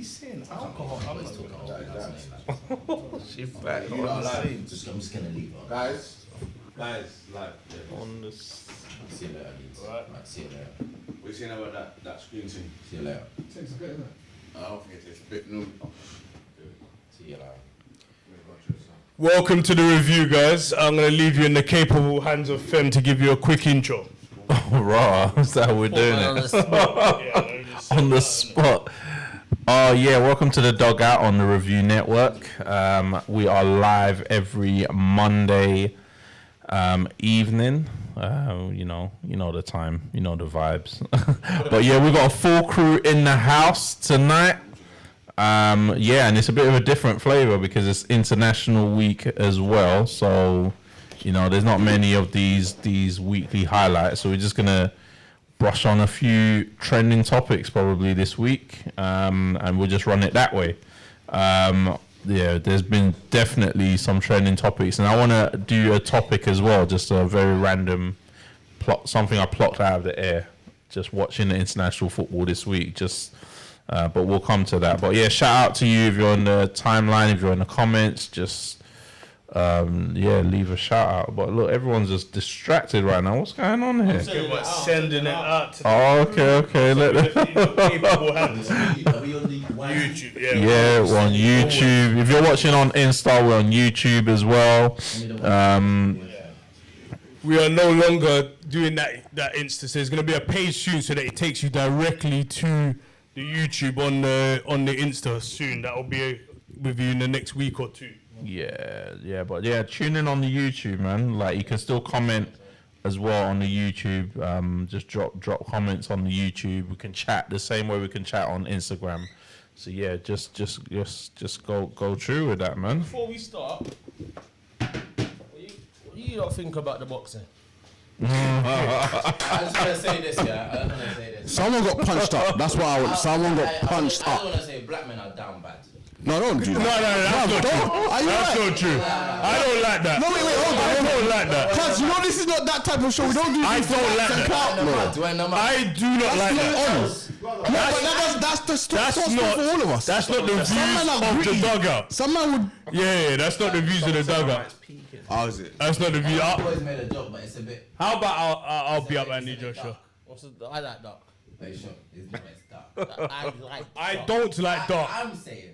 he's saying alcohol. I'm not talking alcohol. She's back. I'm just gonna leave her. Guys, like on the. See you later, Leeds. Right. See you later. what you saying about that screen thing? See you later. Takes a bit, isn't it? I don't think it tastes a bit new. See you later. Welcome to the review, guys. I'm going to leave you in the capable hands of Fem to give you a quick intro. Oh, raw. That's how we're doing it. On the spot. On the spot. Oh, yeah. Welcome to the DugOut on the Review Network. We are live every Monday evening. You know the time, you know the vibes. But yeah, we got a full crew in the house tonight. Yeah, and it's a bit of a different flavor because it's International Week as well. So, you know, there's not many of these weekly highlights. So we're just gonna brush on a few trending topics probably this week, and we'll just run it that way. Yeah, there's been definitely some trending topics, and I want to do a topic as well, just a very random plot, something I plucked out of the air, just watching the international football this week. But we'll come to that. But yeah, shout out to you if you're on the timeline, if you're in the comments, just leave a shout out. But look, everyone's just distracted right now. What's going on here? Sending it out to Okay. capable hands. Are we on the YouTube, Yeah, we're on YouTube. If you're watching on Insta, we're on YouTube as well. We are no longer doing that Insta. So there's going to be a page soon so that it takes you directly to the YouTube on the Insta soon. That will be with you in the next week or two. But tune in on the YouTube, man. Like, you can still comment as well on the YouTube. Just drop comments on the YouTube. We can chat the same way we can chat on Instagram. So yeah, just go through with that, man. Before we start, what you not think about the boxing? I'm just gonna say this, yeah. Someone got punched up. That's what I want. Someone got punched I up. don't want to say black men are down bad. No, don't do that. No, that's not true. Are you That's right? not true. I don't like that. No, wait, hold on. I don't like that. Cause you know this is not that type of show. We don't do this. I don't like that. I do not like that. But that's the source for all of us. That's not the views of the dugout. Some man would. Yeah, that's not the views of the dugout. How is it? That's not the view. I've always made a joke, but it's a bit. How about I'll be up Andy Joshua? I like that. Very sure. It's not dark. I don't like dark. I'm saying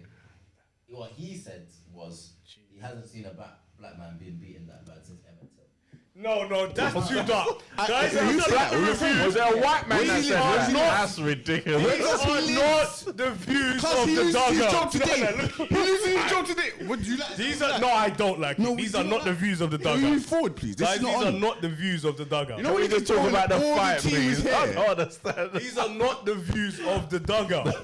what he said was he hasn't seen a black man being beaten that bad since Everton. No, that's too dark. Guys, Was there a white man that said that? That's ridiculous. These are not the views of the dugout. He loses his job today. Would you like? These are I don't like it. These are not the views of the dugout. Move forward, please. This Guys, is these not are on. not the views of the dugout. You know We just talk about the fight, please. I don't understand. These are not the views of the dugout.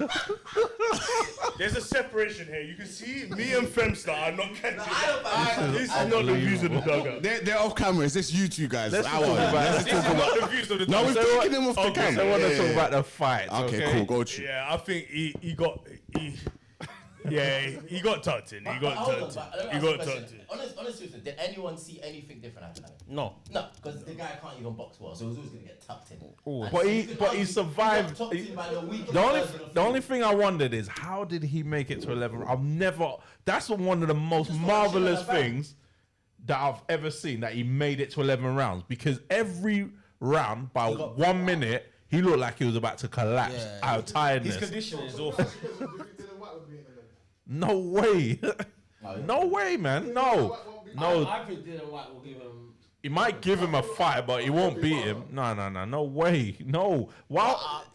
There's a separation here. You can see me and Femstar are not catching. This is not the views of the dugout. They're off camera. It's just you two guys. Let's I talk want. about Let's This talk is about. not the views of the No, dugout. we've taken him off the Okay, camera. I want to Yeah, talk yeah. about the fight. Okay, cool. Go to. Yeah, I think he got tucked in. He got tucked in. Honestly, did anyone see anything different happen? No. No, because the guy can't even box well, so he was always gonna get tucked in. But he survived. The The only thing I wondered is how did he make it to 11? That's one of the most marvelous things that I've ever seen, that he made it to 11 rounds, because every round by 1 minute he looked like he was about to collapse out of tiredness. His condition is awful. No way. No way, man. No. I think Dylan White will give him. He might give him a fight, but he won't beat him. No way. No.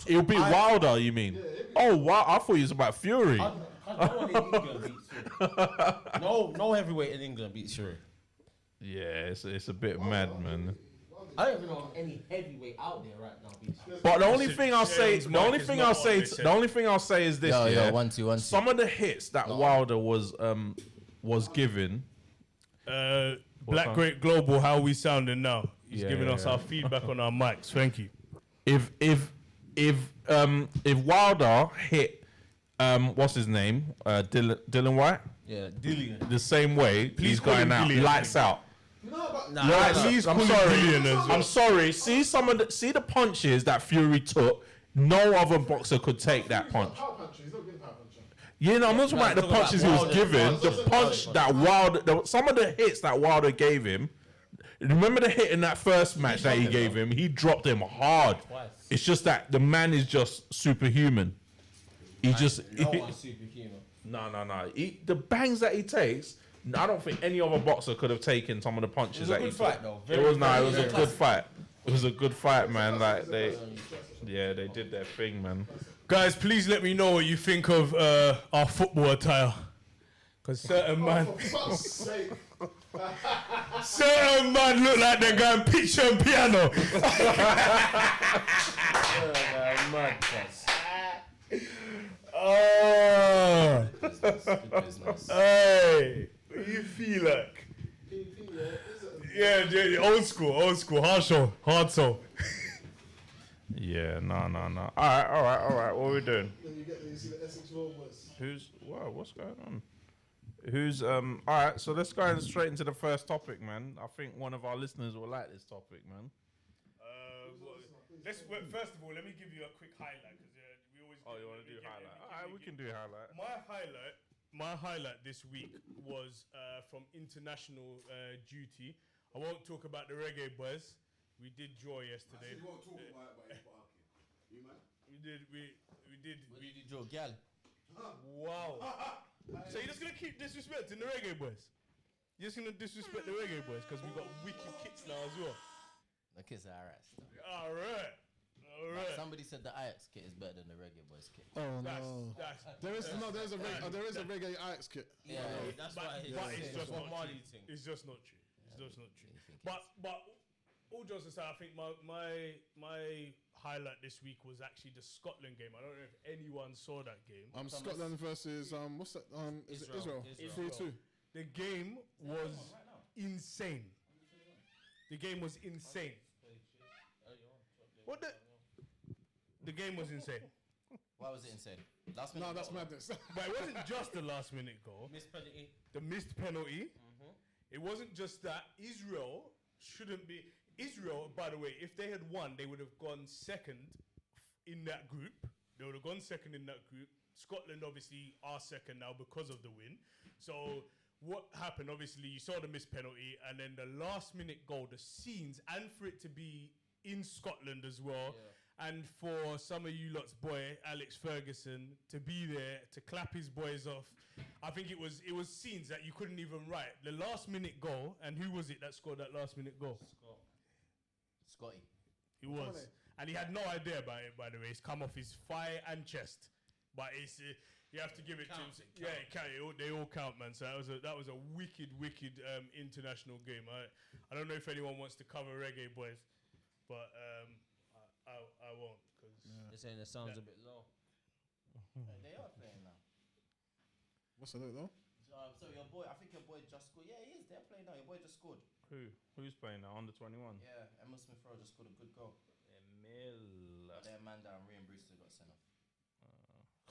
He'll beat Wilder, you mean? Oh, wow. I thought he was about Fury. No one in England beats Fury. No heavyweight in England beats Fury. Yeah, it's a bit mad, man. I don't even know if any heavyweight out there right now beats Fury. But the only thing I'll say is this: Yo, 1 2 1 2. some of the hits that Wilder was given. Black Great Global, how we sounding now? He's giving us our feedback on our mics. Thank you. If Wilder hit what's his name, Dylan White, Dillian. the same way, he's call going him out, Dillian. lights out. I'm sorry. I'm sorry. See the punches that Fury took. No other boxer could take that punch. Yeah, no, I'm not talking about the punches he was giving. The punch that Wilder, some of the hits that Wilder gave him. Remember the hit in that first match that he gave him? He dropped him hard. Twice. It's just that the man is just superhuman. He just No one's superhuman. no. The bangs that he takes, I don't think any other boxer could have taken some of the punches that he took. Fight, though. It was a good fight. It was a good fight, man. Like they did their thing, man. Guys, please let me know what you think of our football attire. Because certain man look like they're going picture and piano. Oh, Good business. hey, what do you feel like? Yeah, old school, hard soul. Yeah, no. All right. What are we doing? Then you see the Essex Road boys. What's going on? All right, so let's go straight into the first topic, man. I think one of our listeners will like this topic, man. First of all, let me give you a quick highlight because we always. Oh, you want to do highlight? All right, we can do highlight. My highlight this week was from international duty. I won't talk about the reggae boys. We did draw yesterday. You won't talk about it, but it's okay. You man? We did. What did you draw, gal? Wow. So you're just gonna keep disrespecting the reggae boys? You're just gonna disrespect the reggae boys because we got wicked kits now as well. The kits are alright still. All right. Somebody said the Ajax kit is better than the Reggae Boys kit. Oh no. There's a reggae Ajax kit. Yeah, That's But why it's just not Marley true. thing. It's just not true. It's just not true. You think But all jokes aside, I think my highlight this week was actually the Scotland game. I don't know if anyone saw that game. Scotland versus what's that? Is it Israel? Israel. 3-2. The game was insane. The game was insane. What the game was insane. Why was it insane? Last No, minute that's goal. madness. But it wasn't just the last minute goal. Miss penalty. The missed penalty. It wasn't just that. Israel shouldn't be. Israel, by the way, if they had won, they would have gone second in that group. They would have gone second in that group. Scotland obviously are second now because of the win. So what happened? Obviously, you saw the missed penalty, and then the last minute goal, the scenes, and for it to be in Scotland as well. And for some of you lot's boy, Alex Ferguson, to be there, to clap his boys off. I think it was scenes that you couldn't even write. The last minute goal, and who was it that scored that last minute goal? Scotty. He was. And he had no idea about it, by the way. It's come off his thigh and chest. But it's you have to give it to him. Yeah, it count. They all count, man. So that was a wicked international game. I don't know if anyone wants to cover reggae boys, but I won't because They're saying the sound's a bit low. They are playing now. What's the look though? So your boy, I think your boy just scored. Yeah, he is. They're playing now. Your boy just scored. Who's playing now? Under 21. Yeah, Emma Smith Rowe just scored a good goal. Emil. But their man down, Ryan Brewster got sent off.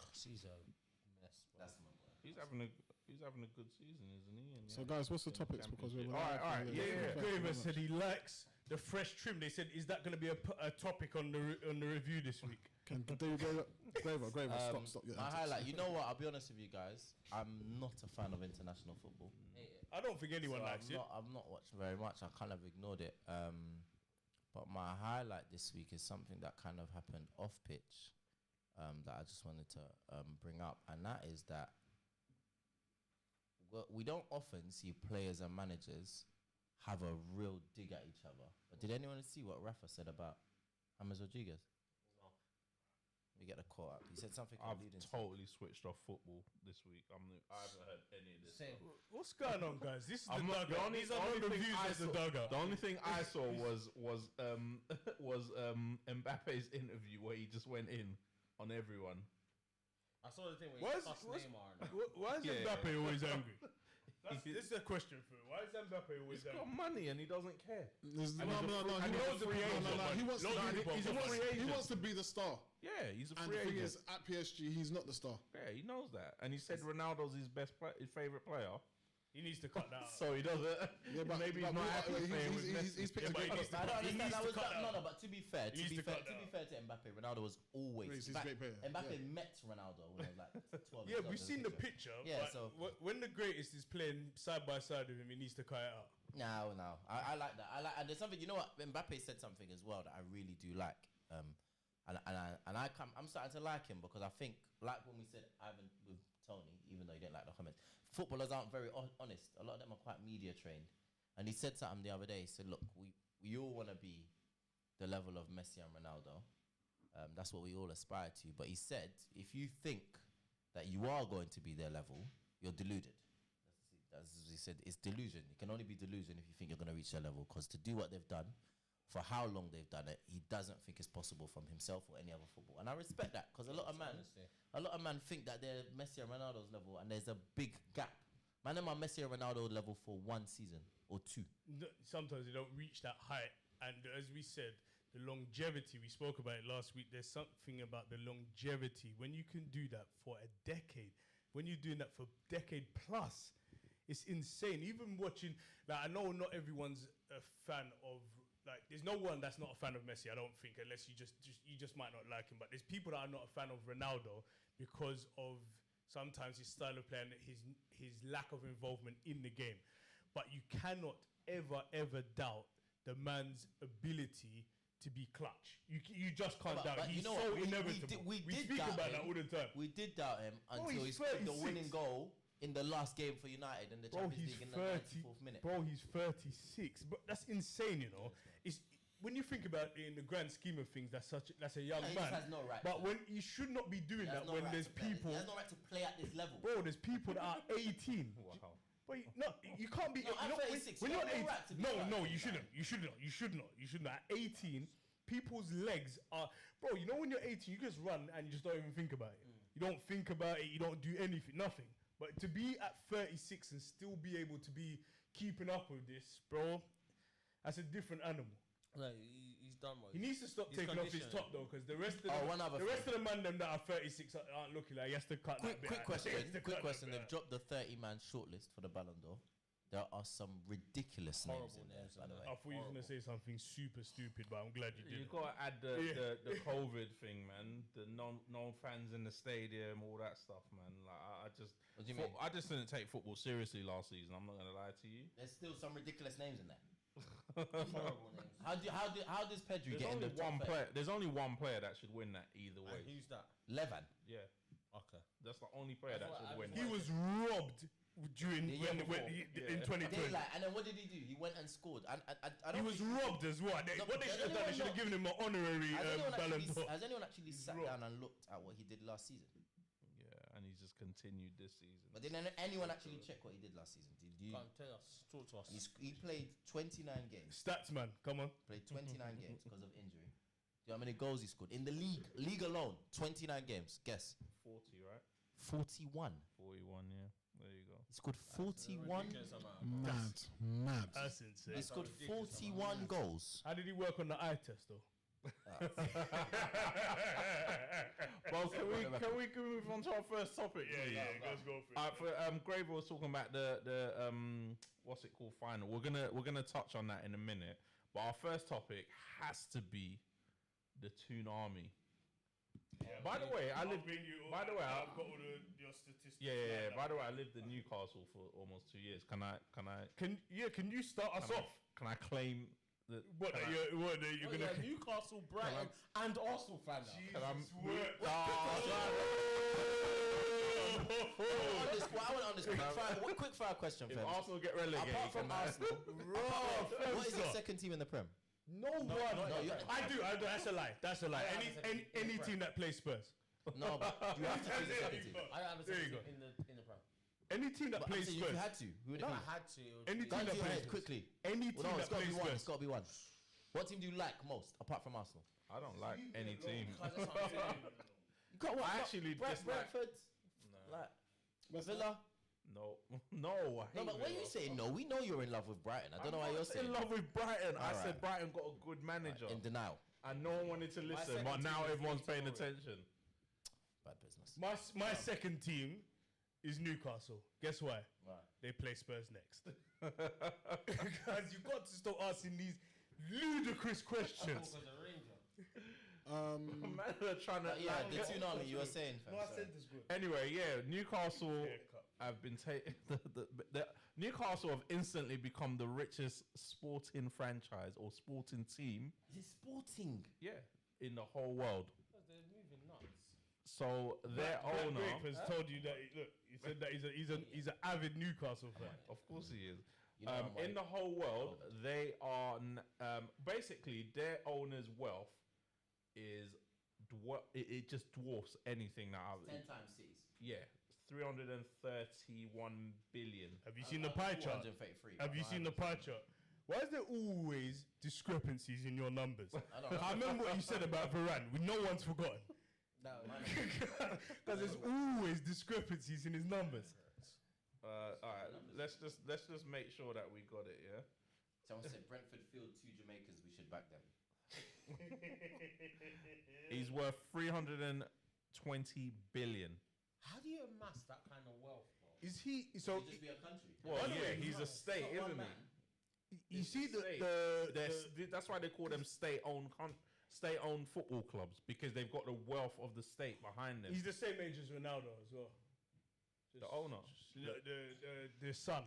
She's a mess. Bro. That's my boy. He's having a good season, isn't he? And So guys, what's the topics? Because we're all right. Yeah. Graver said he likes the fresh trim. They said, is that going to be a topic on the review this week? Can do Graver, stop. My highlight. You know what? I'll be honest with you guys. I'm not a fan of international football. I don't think anyone So likes it. I've not watched very much. I kind of ignored it. But my highlight this week is something that kind of happened off pitch that I just wanted to bring up, and that is that we don't often see players and managers have a real dig at each other. But did anyone see what Rafa said about James Rodriguez? We get the quote up. He said something. I've totally switched off football this week. I haven't heard any of this. What's going on, guys? This is I'm the not, dugout. These are the reviews at the dugout. The only thing I saw was Mbappe's interview where he just went in on everyone. I saw the thing where he cussed Neymar. Why is Mbappe always angry? This is a question for you. Why is Mbappe always He's got angry? money and he doesn't care. He wants to be the star. Yeah, he's a And free the thing agent. is, at PSG, he's not the star. Yeah, he knows that, and he said Ronaldo's his his favorite player. He needs to cut that out. So he doesn't. Yeah, but maybe but he's not happy he's- playing with he's- Messi. he's picked Yeah, a but great he needs player. to I don't He understand. needs That to was cut that no, out. but to be fair, He needs to cut that to Mbappe, Ronaldo was always. He's in a fact, great player. Mbappe Yeah. met Ronaldo when he was like 12 Yeah, years old, we've there's a seen the picture. Yeah, but so- when the greatest is playing side by side with him, he needs to cut it out. No. I like that. And there's something, you know what? Mbappe said something as well that I really do like. I'm starting to like him because I think, like when we said Ivan with Tony, even though you didn't like the comments, footballers aren't very honest. A lot of them are quite media trained. And he said something the other day. He said, look, we all want to be the level of Messi and Ronaldo. That's what we all aspire to. But he said, if you think that you are going to be their level, you're deluded. As he said, it's delusion. You can only be delusion if you think you're going to reach their level. Because to do what they've done, for how long they've done it, he doesn't think it's possible from himself or any other football. And I respect that because a lot of men think that they're Messi and Ronaldo's level, and there's a big gap. Man, them are Messi and Ronaldo level for 1 season or 2. Sometimes they don't reach that height. And as we said, the longevity, we spoke about it last week, there's something about the longevity. When you can do that for a decade, when you're doing that for a decade plus, it's insane. Even watching, like, I know not everyone's a fan of, like, there's no one that's not a fan of Messi, I don't think, unless you just might not like him. But there's people that are not a fan of Ronaldo because of sometimes his style of play and his lack of involvement in the game. But you cannot ever doubt the man's ability to be clutch. You just can't doubt. He's so inevitable. We speak about that all the time. We did doubt him until he scored the winning goal in the last game for United in the Champions League in the 94th minute. Bro, he's 36. But that's insane, you know. It's when you think about it in the grand scheme of things, that's a young man. He has no right. But when he should not be doing that when there's people. He has no right to play at this level. Bro, there's people that are 18. Wow. But you can't be. No, I'm 36. When You you're have no 18, right to be no, like you that. shouldn't not. At 18, people's legs are. Bro, you know when you're 18, you just run and you just don't even think about it. You don't think about it. You don't do anything. Nothing. But to be at 36 and still be able to be keeping up with this, bro, that's a different animal. No, he's done what He needs to stop taking off his top though, because the rest of the man them that are 36 aren't looking like he has to cut that bit. Quick question. Quick question. They've They've dropped the 30-man shortlist for the Ballon d'Or. There are some ridiculous names in there, by the way. I thought you were going to say something super stupid, but I'm glad you did. You got to add the COVID thing, man. The no fans in the stadium, all that stuff, man. Like I just, What do you mean? I just didn't take football seriously last season. I'm not gonna lie to you. There's still some ridiculous names in there. Horrible names. How does Pedri get in the top 30? There's only one player that should win that either way. And who's that? Levan. Yeah, Okay. that's the only player that should win. He was robbed during The year in before. 2020. Daylight. And then what did he do? He went and scored. And I don't He was think- robbed as well. What they but should have done, they should have given him an honorary Ballon d'Or. Has anyone actually sat robbed. down and looked at what he did last season? Yeah, and he's just continued this season. But did anyone actually check what he did last season? Did you? Come tell us. Talk to us. He played 29 games. Stats, man, come on. Played 29 games because of injury. Do you know how many goals he scored in the league? League alone, 29 games. Guess. 40, right? 41. 41, yeah. There you go. He scored 41. Mad. That's insane. He scored 41 goals. How did he work on the eye test though? Well, can we move on to our first topic? Yeah, let's go for it. Graver was talking about the what's it called final. We're gonna touch on that in a minute. But our first topic has to be the Toonami. By the way, I've got all your statistics. Yeah. By the way, I lived in Newcastle for almost 2 years. Can Can you start us off? Can I claim that? What you're gonna? Newcastle, Brighton, and Arsenal fan now. I want on this quick fire question, If fam. Arsenal get relegated, Apart from can I- Arsenal, what is the second team in the Prem? No one. I do. That's a lie. That's a lie. Any team that plays Spurs. No, but you have to choose the second team. I have a There you second go. in the Prem. Any team that But I'm plays saying if you Spurs. had to, who would it If I be? had to, it would Any be- team Gun to that your plays head quickly. Any team No, it's that got to plays be one. Spurs. It's got to be one. What team do you like most apart from Arsenal? I don't like any team. That's what I'm saying. You got what? I actually dislike- Brentford, like Villa. No. I hate No, but when Villa. you say no, we know you're in love with Brighton. I don't know why you're saying in love with Brighton. I Alright. said Brighton got a good manager, in denial. and no one wanted to listen. second But team now is everyone's paying Victoria. attention. Bad business. My second team is Newcastle. Guess why? Right. They play Spurs next. Because you've got to stop asking these ludicrous questions. Because the Rangers. Man, are trying to Yeah, the tsunami you were saying. Fam, No, I sorry. said this good. Anyway, yeah, Newcastle Haircut. have been taken. The Newcastle have instantly become the richest sporting franchise or sporting team, Is it sporting? in the whole world. They're moving nuts. So their Black owner, Grape has told you that. Look, he said that he's an avid Newcastle fan. of course he is. You know I'm In white. the whole world, they are basically their owner's wealth is it just dwarfs anything that I've 10 times cities. 331 billion. Have you seen the pie chart? 233. Have you seen the pie chart? Why is there always discrepancies in your numbers? I remember what you said about Varane. No one's forgotten. No, Because there's always discrepancies in his numbers. All right, let's just make sure that we got it. Yeah. Someone said Brentford Field, 2 Jamaicans, we should back them. He's worth 320 billion. How do you amass that kind of wealth, bro? Is he so? Should just be a country. Well, By the way, he's a state, Not one isn't man. he? You see State. That's why they call them state-owned football clubs, because they've got the wealth of the state behind them. he's the same age as Ronaldo as well. The owner. The son.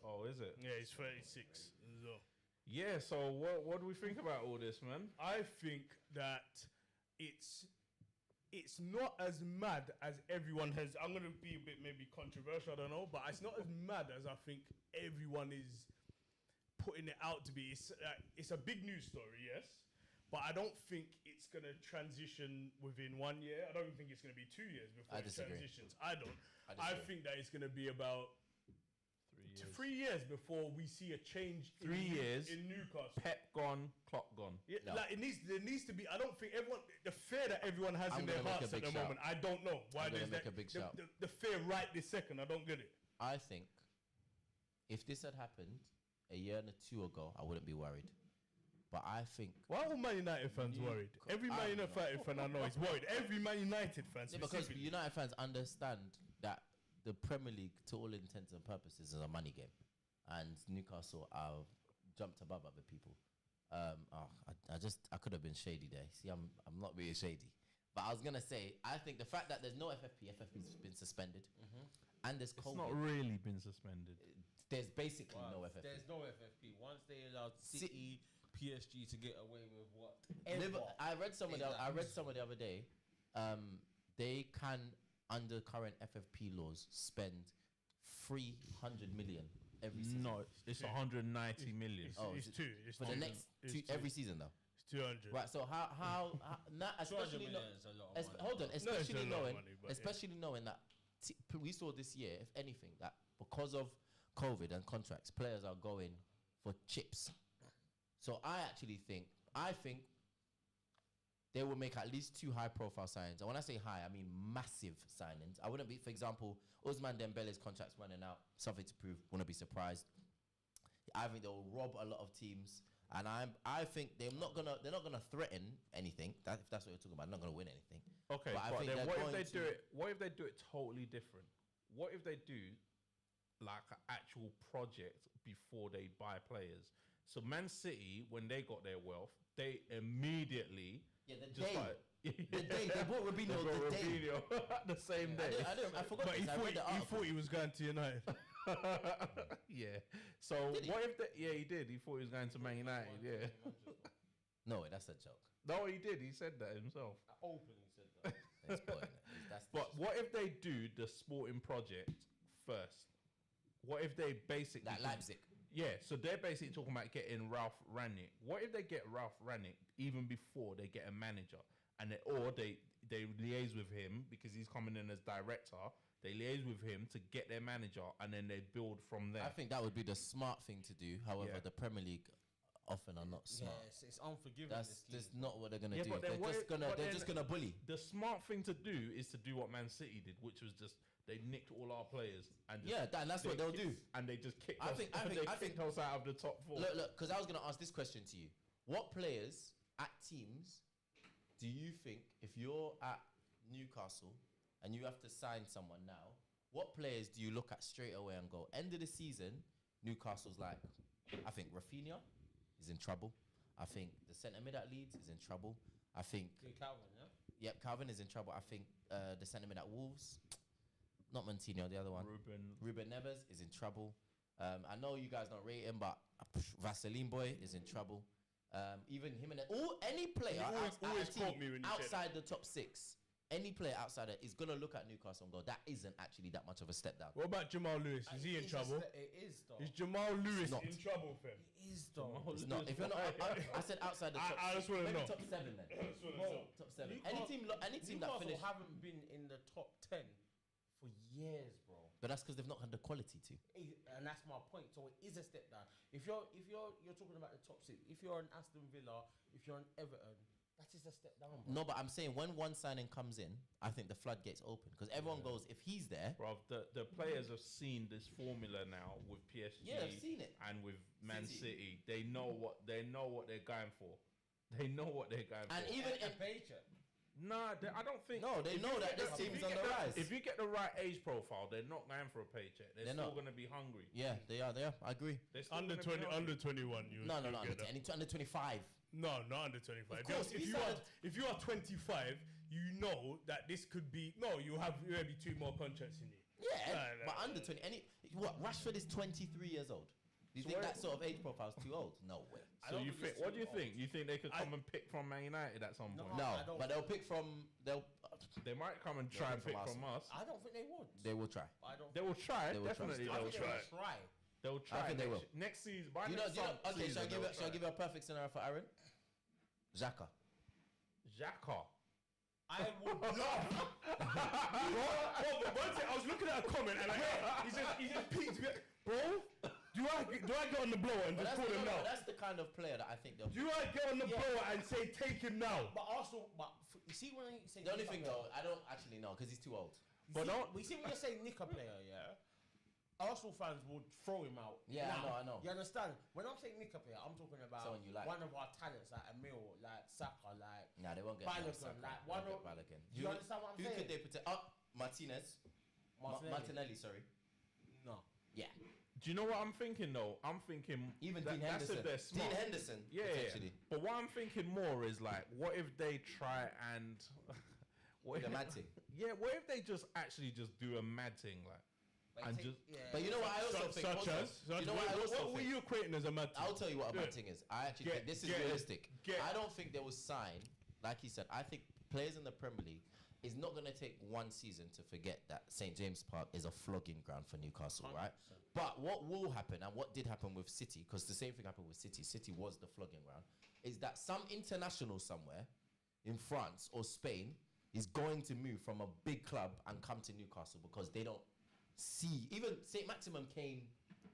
Oh, is it? Yeah, he's 36 as well. Yeah. So what do we think about all this, man? I think that it's not as mad as everyone has. I'm gonna be a bit maybe controversial, I don't know, but it's not as mad as I think everyone is putting it out to be. It's a big news story, yes, but I don't think it's gonna transition within 1 year. I don't even think it's gonna be 2 years before I it disagree. transitions. I don't. I I disagree. think that it's gonna be about 3 years. 3 years before we see a change. 3 years. in Newcastle. Pep gone, Klopp gone. Yeah, No. like there needs to be. I don't think everyone the fear that everyone has I'm in their gonna make a hearts at big the shout. moment. I don't know why I'm gonna there's make that. a big shout. The fear right this second. I don't get it. I think if this had happened a year and 2 ago, I wouldn't be worried. But I think Why are all Man United fans worried? Every Man United fan I know is worried. Every Man United fan, because specifically. United fans understand that the Premier League, to all intents and purposes, is a money game, and Newcastle have jumped above other people. I could have been shady there. See, I'm not really shady, but I was gonna say I think the fact that there's no FFP's been suspended, and there's It's COVID. not really been suspended. There's basically no FFP. There's no FFP. Once they allowed City, PSG to get away with what? I read some of the other day. They can, under current FFP laws, spend 300 million every season. No, it's 190 million. Oh, it's is it- two. It's for two. the next It's two, two. every season though. It's 200. Right. So how not 200 especially million no, is a lot of money. hold on, it's especially a lot of knowing money, but especially knowing that we saw this year, if anything, that because of COVID and contracts, players are going for chips. So I think they will make at least 2 high-profile signings. And when I say high, I mean massive signings. I wouldn't be, for example, Ousmane Dembele's contract's running out. Something to prove. Wouldn't be surprised. I think they'll rob a lot of teams, and I think they're not gonna threaten anything. If that's what you're talking about, they're not gonna win anything. Okay, I but think then they're what if going they to- do it? What if they do it totally different? What if they do like an actual project before they buy players? So Man City, when they got their wealth, they immediately The just day they bought Robinho, the day. Robinho the same day. I forgot. But he this. I read the thought, he article. thought he was going to United. Yeah. So Did he? what if? Yeah, he did. He thought he was going to Man United. Yeah. No, that's a joke. No, he did. He said that himself. I openly said that. It's boring. That's But what if they do the sporting project first? What if they basically Like Leipzig. Yeah, so they're basically talking about getting Ralph Rangnick. What if they get Ralph Rangnick even before they get a manager, and they liaise with him because he's coming in as director? They liaise with him to get their manager, and then they build from there. I think that would be the smart thing to do. However, Yeah. the Premier League often are not smart. Yes, it's unforgiving. That's this just not what they're gonna Yeah, do. but then They're what just if- gonna but they're then- just gonna bully. the smart thing to do is to do what Man City did, which was just they nicked all our players and just, Yeah, and that's what they'll do. And they just kicked I us. think us out of the top 4. Look, because I was gonna ask this question to you. What players at teams do you think, if you're at Newcastle and you have to sign someone now, what players do you look at straight away and go, end of the season, Newcastle's like, I think Rafinha is in trouble. I think the centre mid at Leeds is in trouble. I think. Calvin, yeah. Yep, Calvin is in trouble. I think the centre mid at Wolves, not Montino, the other one. Ruben Neves is in trouble. I know you guys don't rate him, but Vaseline boy is in trouble. Even him and any player always caught me when you said outside the top 6. Any player outside is going to look at Newcastle and go, that isn't actually that much of a step down. What about Jamal Lewis? Is he in trouble? It is though. Is Jamal Lewis not. in trouble, fam? It is though. It's not. If you're not, I said outside the top. I just want to maybe know. top 7 then. Top 7. Newcastle- Any team that Newcastle finished, haven't been in the top 10 for years, bro. but that's because they've not had the quality to. And that's my point. So it is a step down. If you're talking about the top 6, if you're an Aston Villa, if you're an Everton, that is a step down, bro. No, but I'm saying when one signing comes in, I think the floodgates open because everyone goes, if he's there, Bro, the players have seen this formula now with PSG. Yeah, they've seen it. And with Man City. City. They know what they're going for. They know what they're going and for. even A if paycheck. Nah, I don't think. no, they if know you that get this the- if team's you on get the rise. If you get the right age profile, they're not going for a paycheck. They're still not. going to be hungry. Yeah, they are. I agree. They're still Under gonna be 20, hungry. under 21. You No, you'll under get that. 20, under 25. No, not under 25. Of course, if he you are said- if you are 25, you know that this could be you have maybe 2 more contracts in you. Yeah, Nah, but under 20. What? Rashford is 23 years old. Do you think that sort of age profile is too old? No way. So you think? What do you think? You think they could come and pick from Man United at some point? I No, don't but they'll pick from. They might come and try and pick pick from from us. I don't think they would. They will try. I don't. They will try. They will Definitely, try. they will I think try. they will try. They'll try. I think they next, will. next season. By You know. next Okay, season, shall I they'll give you a perfect scenario for Aaron? Xhaka. Xhaka. I would love. Oh, but one thing, I was looking at a comment and he just peeked me. Bro, do I get on the blower and just call him now? That's the kind of player that I think they'll. Do I get on the blower and say take him now? But Arsenal, you see when you say The only nick a thing player- though, I don't actually know because he's too old. But we see when you say nick a player, yeah. Arsenal fans would throw him out. Yeah, Now, I know. You understand? When I'm saying nick a player, I'm talking about Someone you like. one of our talents, like Emil, like Saka, like Nah, they won't get Balogun, Saka. like They one won't of. get Balogun. Do you understand what I'm Who saying? could they protect? Martinez. Martinelli, sorry. No. Yeah. Do you know what I'm thinking though? I'm thinking Even that, Dean that's Henderson. if they're smart. Dean Henderson. Yeah, potentially. but what I'm thinking more is like, what if they try and what The if- mad thing. Yeah, what if they just actually just do a mad thing like, and just But you know what I also think? Such also, as? you know what I also What were think? you equating as a mad thing? I'll tell you what a Yeah. bad thing is. I actually Get- think this is get- realistic. get- I don't think they will sign, like he said, I think players in the Premier League is not going to take one season to forget that St. James Park is a flogging ground for Newcastle, right? But what will happen, and what did happen with City, because the same thing happened with City, City was the flogging ground, is that some international somewhere in France or Spain is going to move from a big club and come to Newcastle because they don't see. Even St. Maximum came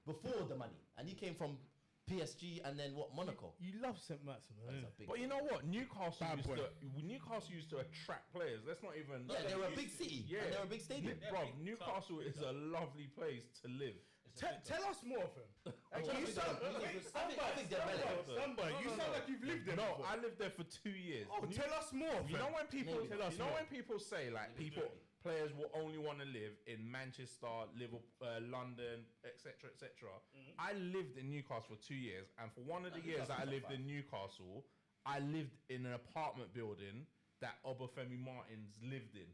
before the money, and he came from PSG and then what, Monaco. You love St. Maximin. That's Yeah. a big But you know what? Newcastle Bad boy. Newcastle used to attract players. Let's not even. Yeah, they're a big city. Yeah, And they're a big stadium. Bro, Newcastle is a lovely place to live. Tell us more, fam. I think they're relevant. Stand by. You sound like you've lived there. No, before. I lived there for 2 years. Oh, tell us more, fam. You know when people, Maybe. you know when people say like players will only want to live in Manchester, Liverpool, London, etc., etc. I lived in Newcastle for 2 years, and for one of the years that I lived in Newcastle, I lived in an apartment building that Obafemi Martins lived in,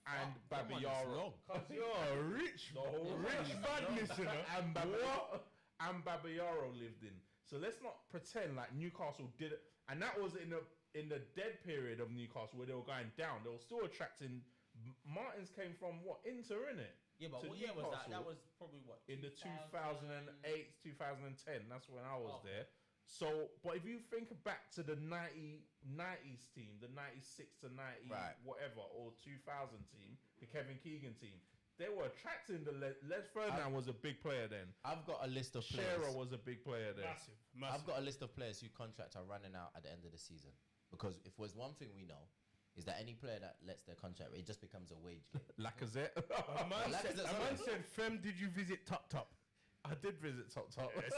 and Babayaro. You're rich, rich badness, you know. And Babayaro lived in. So let's not pretend like Newcastle did it. And that was in the dead period of Newcastle where they were going down. They were still attracting. Martins came from what? Inter, innit? Yeah, but To what year was that? Newcastle That was probably what? in the 2008, 2010. That's when I was there. So, but if you think back to the 90s team, the 96 to 90 Right. whatever, or 2000 team, the Kevin Keegan team, they were attracting the Les Ferdinand was a big player then. I've got a list of Shearer players. was a big player then. Massive. I've got a list of players whose contracts are running out at the end of the season. Because if there's one thing we know, is that any player that lets their contract, it just becomes a wage game. Lacazette. A man Lacazette's said, Fem, did you visit Top Top? I did visit Top Top. It's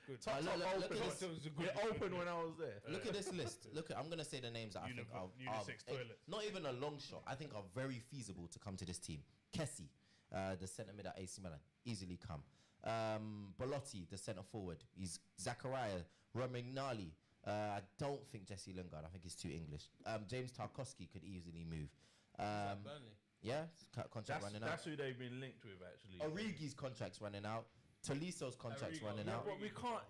good. Top look, Top look, look opened. at this. It opened when I was there. Look at this list. I'm going to say the names that I think are Unisex toilets. not even a long shot. I think are very feasible to come to this team. Kessie, the centre mid at AC Milan, easily come. Belotti, the centre forward. He's Zachariah, Romagnoli, I don't think Jesse Lingard. I think he's too English. James Tarkowski could easily move. Burnley. Yeah, contract running out. That's who they've been linked with, actually. Origi's contract's running out. Toliso's contract's Origi. running Yeah, out. But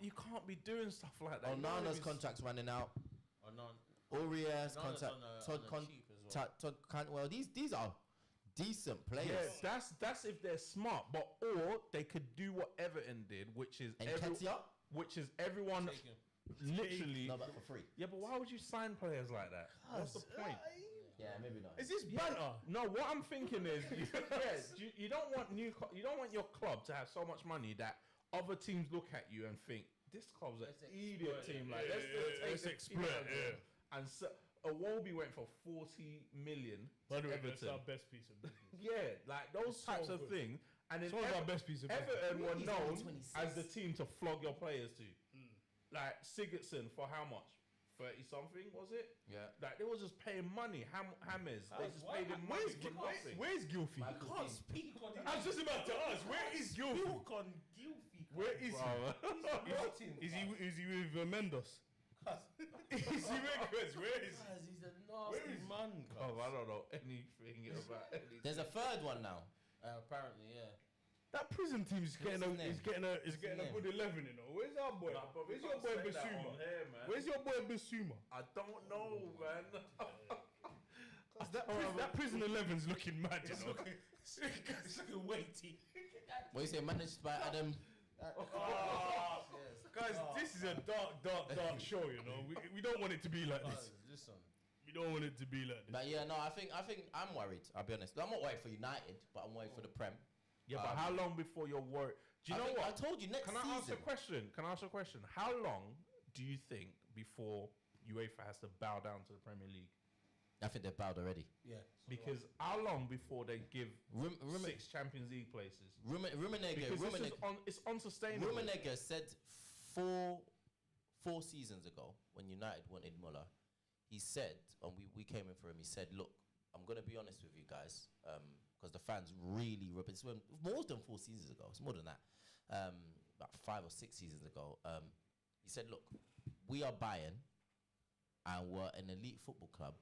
you can't be doing stuff like that. Onana's contract's running out. Or none. Uriah's Onana's contract. on a cheap as well. Todd Cantwell. These are decent Yeah, players. that's if they're smart, but or they could do what Everton did, which is everyone Take him. literally. No, but for free. Yeah, but why would you sign players like that? What's the point? Yeah, maybe not. Is this banter? No, what I'm thinking is, you don't want you don't want your club to have so much money that other teams look at you and think this club's an Let's idiot exploit team. it. Like, let's take exploit the it, piss. And so, Iwobi went for 40 million. By the way, Everton. that's our best piece of business. Yeah, like those types of good. things. And then It's one of our best pieces of business. Everton were He's known only 26. as the team to flog your players to. Like Sigurdsson for how much? 30 something was it? Yeah. Like they was just paying money. Hammers. They just paid him money for nothing. Where's Gilfy? Can't speak on I was just about to ask, where is Gilfy? Talk on Gilfy. Where is Bro. he? Is he with Mendes? Is he with Where is he? Guys, he's a nasty man. Oh, I don't know anything about anything. There's a third one now. Apparently, yeah. That prison team is getting his a name? a good 11, you know. Where's our boy? Nah, but we Where's your can't boy say that on Basuma? here, man. Where's your boy Basuma? I don't know, man. That prison 11's looking mad, you know. It's looking weighty. What you say? Managed by Adam. Guys, this is a dark show, you know. We don't want it to be like this. Listen. We don't want it to be like this. But yeah, no, I think I'm worried. I'll be honest. I'm not worried for United, but I'm worried for the Prem. Yeah, but how long before you're worried? Do you know think what? I told you next Can I ask a season. question? Can I ask a question? How long do you think before UEFA has to bow down to the Premier League? I think they've bowed already. Yeah. Because how long before they give Rum- 6 Champions League places? Rummenigge, Because this is it's unsustainable. Rummenigge said four seasons ago when United wanted Muller, he said, and we came in for him, he said, look, I'm going to be honest with you guys, because the fans really, it's more than 4 seasons ago, it's more than that, about 5 or 6 seasons ago, he said, look, we are Bayern, and we're an elite football club,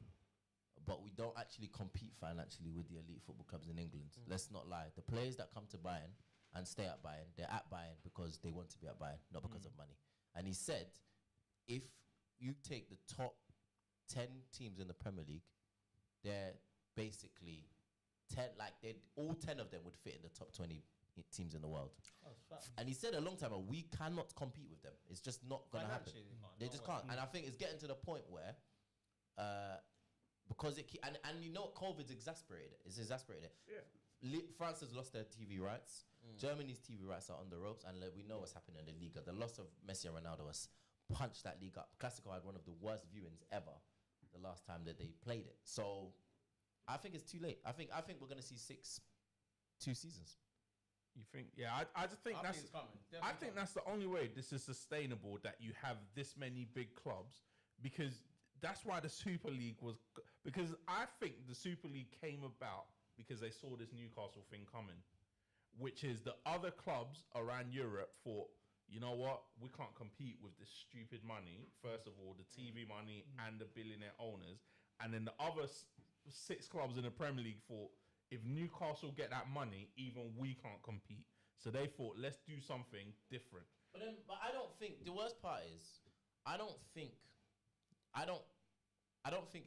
but we don't actually compete financially with the elite football clubs in England. Let's not lie. The players that come to Bayern and stay at Bayern, they're at Bayern because they want to be at Bayern, not because of money. And he said, if you take the top 10 teams in the Premier League, they're basically 10, like all 10 of them would fit in the top 20 teams in the world. And he said a long time ago, we cannot compete with them. It's just not going to happen. Financially, they can't. They No just way. can't. And I think it's getting to the point where, because and you know what, COVID's exasperated it. It's exasperated it. Yeah. France has lost their TV rights. Germany's TV rights are on the ropes, and we know what's happening in the Liga. The loss of Messi and Ronaldo has punched that league up. Classico had one of the worst viewings ever the last time that they played it. So I think it's too late. I think we're going to see 2 seasons. You think? Yeah, I just think I that's. think it's coming. I Definitely think that's the only way this is sustainable, that you have this many big clubs, because that's why the Super League was. Because I think the Super League came about because they saw this Newcastle thing coming, which is the other clubs around Europe thought, you know what, we can't compete with this stupid money. First of all, the TV money and the billionaire owners, and then the other 6 clubs in the Premier League thought, if Newcastle get that money, even we can't compete. So they thought, let's do something different. But I don't think the worst part is I don't think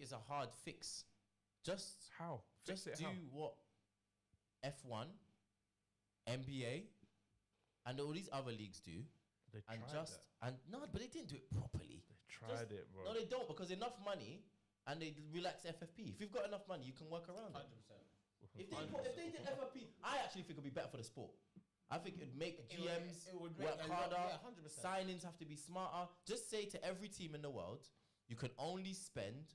it's a hard fix. Just How? just Fix do it how? what F1, NBA, and all these other leagues do, They and tried just that. and no, but they didn't do it properly. They tried it, bro. No, they don't, because enough money, and they relax FFP. If you've got enough money, you can work around it. 100%. If they did FFP, I actually think it'd be better for the sport. I think it'd make It would- GMs it would make work a lot- harder. yeah, 100%. Signings have to be smarter. Just say to every team in the world, you can only spend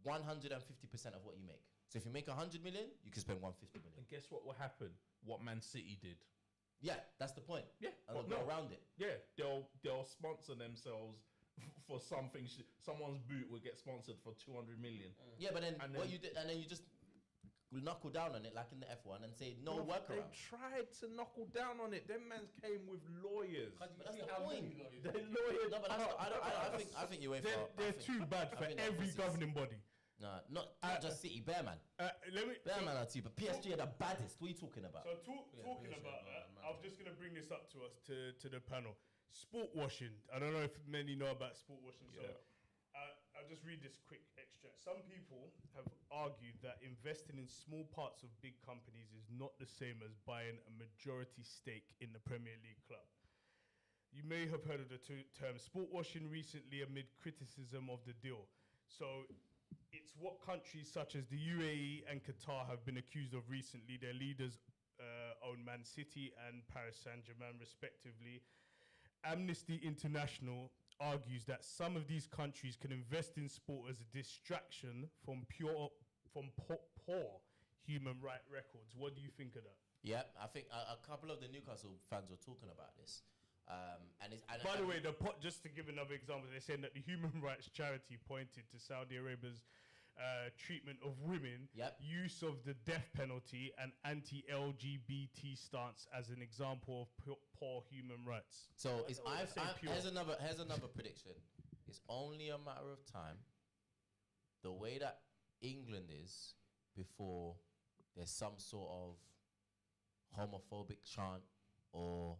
150% of what you make. So if you make 100 million, you can spend 150 million. And guess what will happen? What Man City did. Yeah, that's the point. Yeah, and well, they'll go no. around it. Yeah, they'll sponsor themselves for something. Someone's boot will get sponsored for 200 million. Yeah, but then And what then- you did, and then you just knuckle down on it like in the F1 and say no They workaround. tried to knuckle down on it. Them mans came with lawyers. But that's the point. They lawyers. No, but that's I think UEFA. They're too bad for every governing body. Nah, not just City. Bear man. Let me. Are too, but PSG are the baddest. What are you talking about? So talking about that, I'm just gonna bring this up to us to the panel. Sport washing. I don't know if many know about sport washing. So I'll just read this quick extract. Some people have argued that investing in small parts of big companies is not the same as buying a majority stake in the Premier League club. You may have heard of the term sport washing recently amid criticism of the deal. So it's what countries such as the UAE and Qatar have been accused of recently. Their leaders own Man City and Paris Saint-Germain respectively. Amnesty International argues that some of these countries can invest in sport as a distraction from poor human rights records. What do you think of that? Yeah, I think a couple of the Newcastle fans were talking about this. By the way, just to give another example, they're saying that the human rights charity pointed to Saudi Arabia's treatment of women, use of the death penalty, and anti-LGBT stance as an example of poor human rights. So here's another prediction. It's only a matter of time. The way that England is before there's some sort of homophobic chant or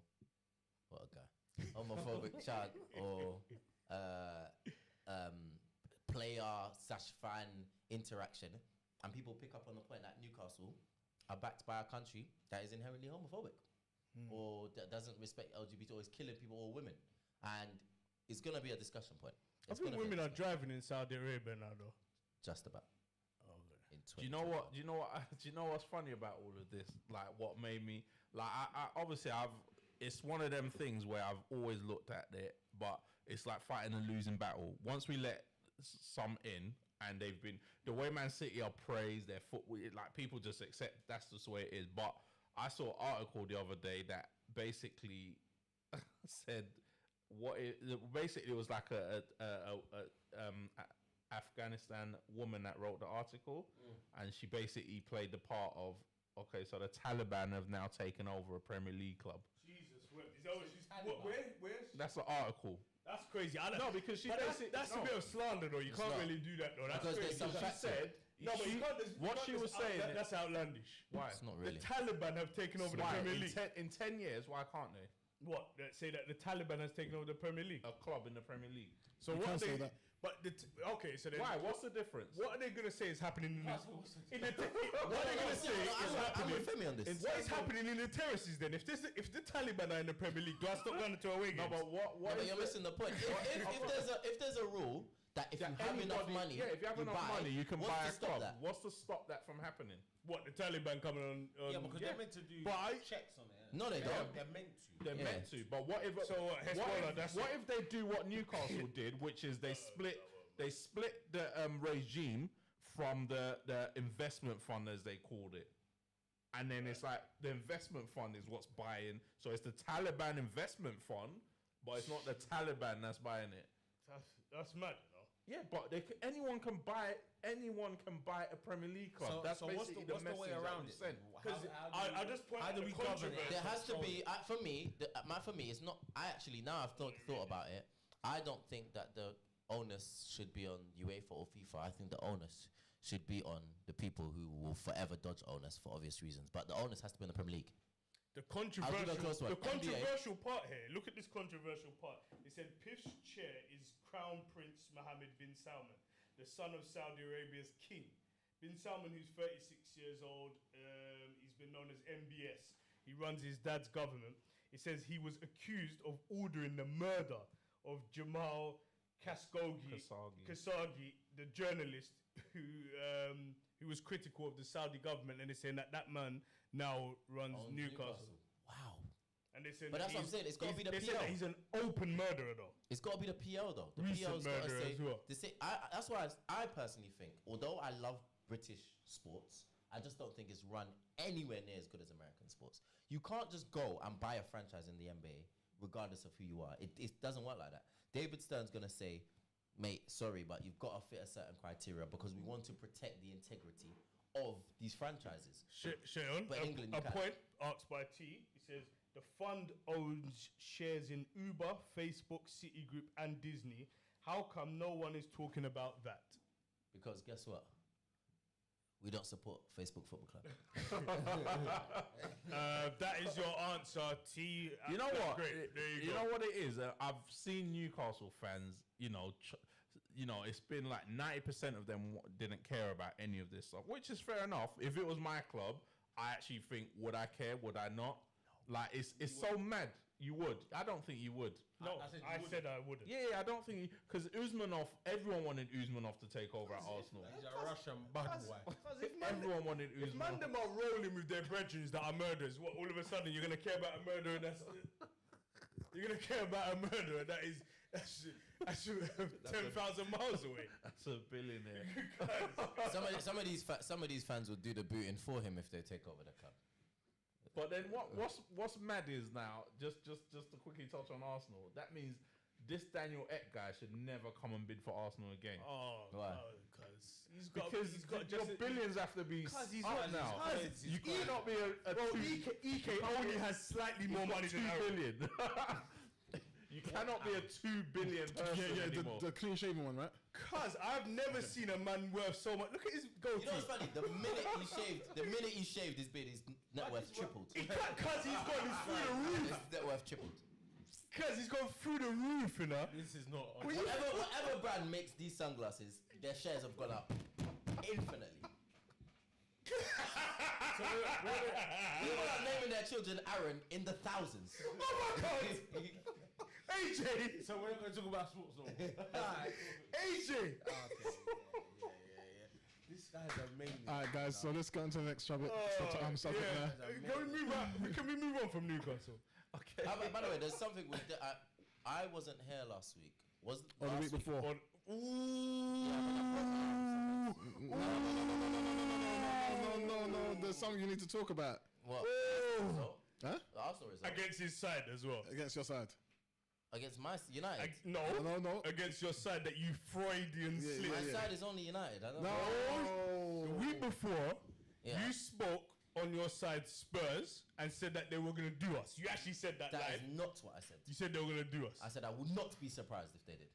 homophobic chant or player/fan interaction, and people pick up on the point that Newcastle are backed by a country that is inherently homophobic or that doesn't respect LGBT or is killing people or women, and it's gonna be a discussion point. I think women are driving in Saudi Arabia now, though. Just about. Do you know what? Do you know what's funny about all of this? Like, what made me like? I obviously it's one of them things where I've always looked at it, but it's like fighting a losing battle. Once we let some in, and they've been the way Man City are praised, their like people just accept that's just the way it is. But I saw an article the other day that basically said basically it was like a Afghanistan woman that wrote the article, and she basically played the part of, okay, so the Taliban have now taken over a Premier League club. Jesus, where? That's the article. That's crazy. I don't No, because she that's a bit of slander, though. You can't not. really do that, though. That's Because crazy. there's some She said, no, but you can't. What she was saying, that's outlandish. Why? It's not The really. Taliban have taken over the Why? Premier League. In 10 years, why can't they? What? They say that the Taliban has taken over the Premier League. A club in the Premier League. So You what? can't say They, that. but okay, so then Why? What's the difference? what are they gonna say is happening in the? What are they gonna say is I'm happening? with Femi on this. What is happening in the terraces then? If the Taliban are in the Premier League, do I stop going to away games? No, but what But is you're missing the point. If there's a rule that if you have enough money, if you have enough buy, money, you can what's buy to a stop club. that? What's to stop that from happening? What, the Taliban coming on? Yeah, because they're meant to do checks on it. No, they don't. They're meant to. They're meant to, but what if? So what, Hezbollah, what if they do what Newcastle did, which is they split the regime from the investment fund, as they called it, and then it's like the investment fund is what's buying. So it's the Taliban investment fund, but it's not the Taliban that's buying it. That's mad, you know. Yeah, but anyone can buy a Premier League club. So, That's so basically what's the way message that around was it? sent. Because I just point how out do the we govern it? controversy. There has to be for me. For me, it's not. I actually now I've thought about it. I don't think that the onus should be on UEFA or FIFA. I think the onus should be on the people who will forever dodge onus for obvious reasons. But the onus has to be on the Premier League. The I'll give it a close one. controversial part here. Look at this controversial part. It said PIF's chair is Crown Prince Mohammed bin Salman, the son of Saudi Arabia's king. Bin Salman, who's 36 years old, he's been known as MBS. He runs his dad's government. It says he was accused of ordering the murder of Jamal Khashoggi, the journalist who was critical of the Saudi government, and they're saying that man now runs Newcastle. Wow. And they said But that's what I'm saying, it's gotta be the They said PL. that he's an open murderer, though. It's got to be the PL though. The Recent PL's got to murderer say. as well. That's why I personally think, although I love British sports, I just don't think it's run anywhere near as good as American sports. You can't just go and buy a franchise in the NBA regardless of who you are. It doesn't work like that. David Stern's gonna say, mate, sorry, but you've got to fit a certain criteria because we want to protect the integrity of these franchises. Shayon, But England, a you can't. point asked by T. He says the fund owns shares in Uber, Facebook, Citigroup, and Disney. How come no one is talking about that? Because guess what? We don't support Facebook Football Club. That is your answer, T. You know That's what? Great. There you You go. know what it is? I've seen Newcastle fans. It's been like 90% of them didn't care about any of this stuff, which is fair enough. If it was my club, I actually think, would I care? Would I not? Like, it's so mad. You would. I don't think you would. No, I said I wouldn't. Yeah, I don't think because Usmanov. Everyone wanted Usmanov to take over at Arsenal. He's a Russian bad boy. Everyone wanted If man Usmanov. them are rolling with their brethren that are murderers, what, all of a sudden you're gonna care about a murderer that's you're gonna care about a murderer that's 10,000 miles away. That's a billionaire. some of these fans would do the booting for him if they take over the club. But then what's mad is now just to quickly touch on Arsenal. That means this Daniel Ek guy should never come and bid for Arsenal again. Oh, Why? because He's got just billions have to be up now. You cannot be a EK only has slightly more money than 2 Aaron. billion. You cannot be a 2 billion person anymore. The clean shaven one, right? Cause I've never seen a man worth so much. Look at his goatee. You know what's funny? The minute he shaved his beard, his net worth tripled. Cause he's gone through the roof. His net worth tripled. Cause he's gone through the roof, you know. This is not. Whatever brand makes these sunglasses, their shares have gone up infinitely. People are naming their children Aaron in the thousands. Oh my God. AJ. So we're not going to talk about sports no more. AJ. This guy's amazing. All right, guys. So let's go on to the next subject. Subject Yeah. there. Can we move on from Newcastle? Okay. By the way, there's something with I wasn't here last week. Was Or the last week before. No. There's something you need to talk about. What? Oh. Huh? The Arsenal result. Against his side as well. Against your side. Against my United. No. Against your side that you Freudian slip. My side is only United. I don't know. The No. week before, Yeah. you spoke on your side Spurs and said that they were going to do us. You actually said that That live. is not what I said. You said they were going to do us. I said I would not be surprised if they did.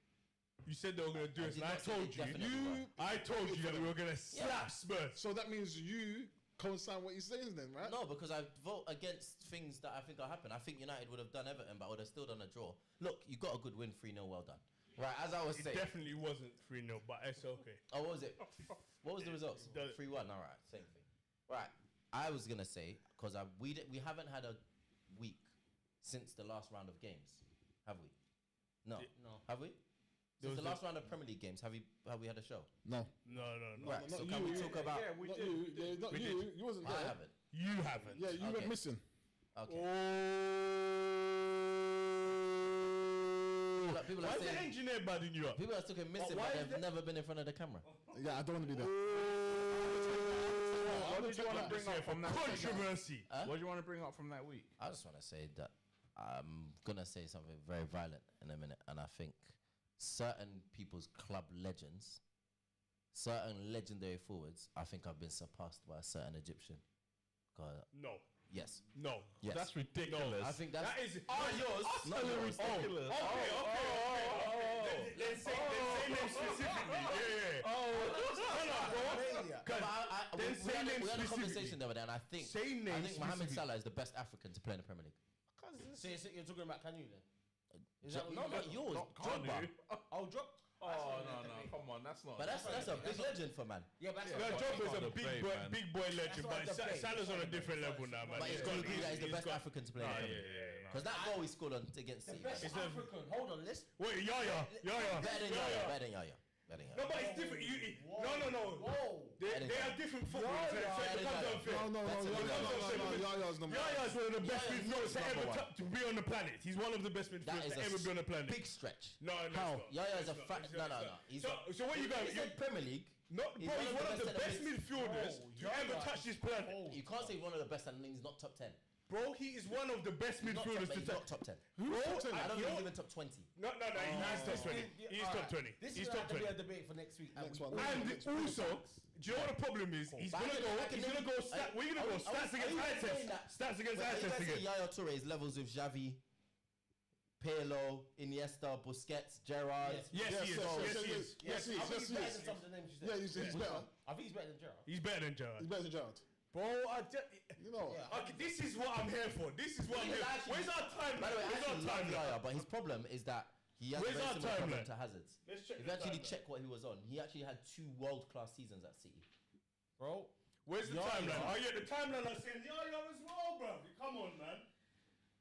You said they were going to do I us. did And I not say told they definitely you. were. I told you that we were going to slap Spurs. So that means you co-sign what he's saying then, right? No, because I vote against things that I think will happen. I think United would have done Everton, but would have still done a draw. Look, you got a good win, 3-0, well done. Right, as I was It saying. definitely wasn't 3-0, but it's okay. Oh, what was it? What was the results? The- 3-1, all right, same thing. Right, I was going to say, because we haven't had a week since the last round of games, have we? No. Have we? Since the last round of Premier League games, have we had a show? No. No. Right, so not can you. we talk about... Yeah, we Not did. you. Yeah, not We you. did. You wasn't I there. haven't. You haven't. Yeah, you Okay. went missing. Okay. Oh. People Why are is the saying... engineer badding you up? People are still missing, why but is they've never been in front of the camera. Yeah, I don't want to be there. What did you want to bring up from that? Controversy. What do you want to bring up from that week? I just want to say that I'm going to say something very violent in a minute, and I think certain people's club legends, certain legendary forwards, I think have been surpassed by a certain Egyptian. No. Yes. No. Yes. That's ridiculous. I think that's... That is not yours. Not yours. ridiculous. Okay. Let's say name specifically. Yeah. We Then say had name a specifically. conversation the other day, and I think Say name Mohamed specifically. Salah is the best African to play in the Premier League. So you're talking about Kanu then? No, not yours. Drogba. Oh, drop. Oh no, come on, that's not. But that's a big legend for man. Yeah, but No, that's Job is a debate, man. big boy legend, not but a debate. Salah's on a different level now, man. But He's it's got- good that he's the he's best got- African to play in the Premier League. Because that goal he scored against City. best It's a- African. Hold on, let's. Wait, Yaya. Better than Yaya. Better than Yaya. No, but it's different. No. Whoa. They are different footballers. So it becomes unfair. No. Yaya's number one. Yaya's one of the best Yaya's midfielders to not ever number one. to be on the planet. He's one of the best That midfielders is to ever be on the planet. big stretch. No, How? it's not. Yaya is a It's not. fat. It's No. not. He's So what you He got? said Premier League. No, bro, he's one of the best midfielders to ever touch this planet. You can't say one of the best and he's not top 10. Bro, he is one of the best Not top, midfielders but to he's not top 10. Bro, I don't think yo- he's even top 20. No, he is top 20. He's top 20. This He's is top going to be a 20. debate for next week. Next we one. all And know also, do you know what the problem is? He's But gonna I go. can He's gonna never- go. We're gonna go stats against eye test. Stats against eye Wait, are you test guys saying again. Yaya Toure is levels with Xavi, Pirlo, Iniesta, Busquets, Gerrard? Yes. Yes, he is. Yes, he is. Yes, he I is. think Yes, he's he better is. than some of the names you said. Yeah, he's better. I think he's better than Gerrard. He's better than Gerrard. He's better than Gerrard. Bro, You know. okay, this is what I'm here for. This is what I'm here for. Actually- Where's our timeline? By the way, I Where's our actually love timeline? Yaya, but his problem is that he has Where's a very our similar problem timeline? to Hazard's. Let's check If the you actually timeline. check what he was on, he actually had 2 world-class seasons at City. Bro, Where's the Yaya. timeline? Oh yeah, the timeline are saying Yaya as well, bro. Come on, man.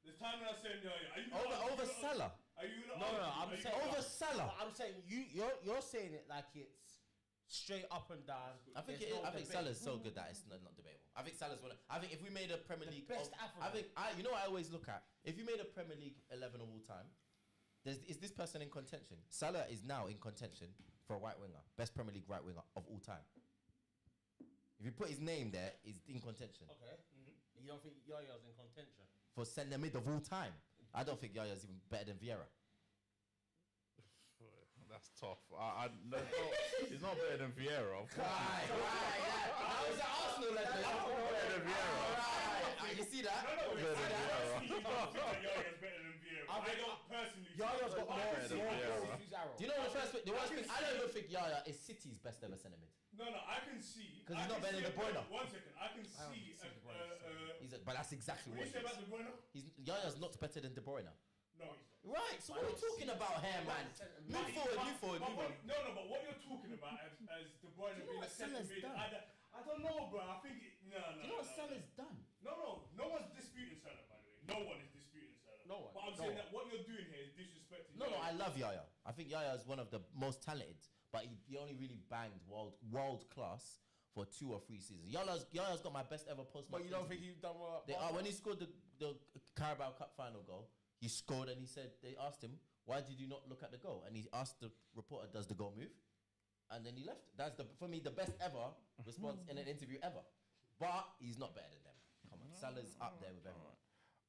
The timeline are saying Yaya. Are you Over Salah. Are you No, I'm saying Over Salah. I'm saying you're saying it like it's straight up and down. I think There's it is, no I think debate. Salah's so good that it's not debatable. I think Salah's one. I think if we made a Premier League, best I African. think you know what I always look at. If you made a Premier League 11 of all time, is this person in contention? Salah is now in contention for a right winger, best Premier League right winger of all time. If you put his name there, he's in contention Okay. You don't think Yaya's in contention? for centre mid of all time. I don't think Yaya's even better than Vieira. That's tough. No, he's not better than Vieira. Of course. Right. That was an Arsenal legend. Better than Vieira. Right. You see that? No, Better than Vieira. you don't think that Yaya's better than Vieira. I don't personally. Yaya's got I can more see- goals. Use arrow. Do you know the first? The worst thing? I don't even think Yaya is City's best ever centre mid. No, I can see. 'Cause he's I not can better see than De Bruyne. 1 second. I can see. But that's exactly What what you he say about is. De Bruyne? Yaya's not better than De Bruyne. No, he's not. Right, so what are we talking about here, man? Move forward, But move what- on. No, but what you're talking about as De Bruyne know being a what centre Salah's mid, done? I don't know, bro. I think no. Do you know what Salah's done? No one's disputing Salah, by the way. No one is disputing Salah. No one. But I'm No saying one. that what you're doing here is disrespecting. No, Yaya. I love Yaya. I think Yaya is one of the most talented, but he only really banged world class for 2 or 3 seasons. Yaya's got my best ever post. But you don't think he's done well? When he scored the Carabao Cup final goal, he scored and he said they asked him, "Why did you not look at the goal?" And he asked the reporter, "Does the goal move?" And then he left. That's for me the best ever response in an interview ever. But he's not better than them. Come on, Salah's up there with everyone.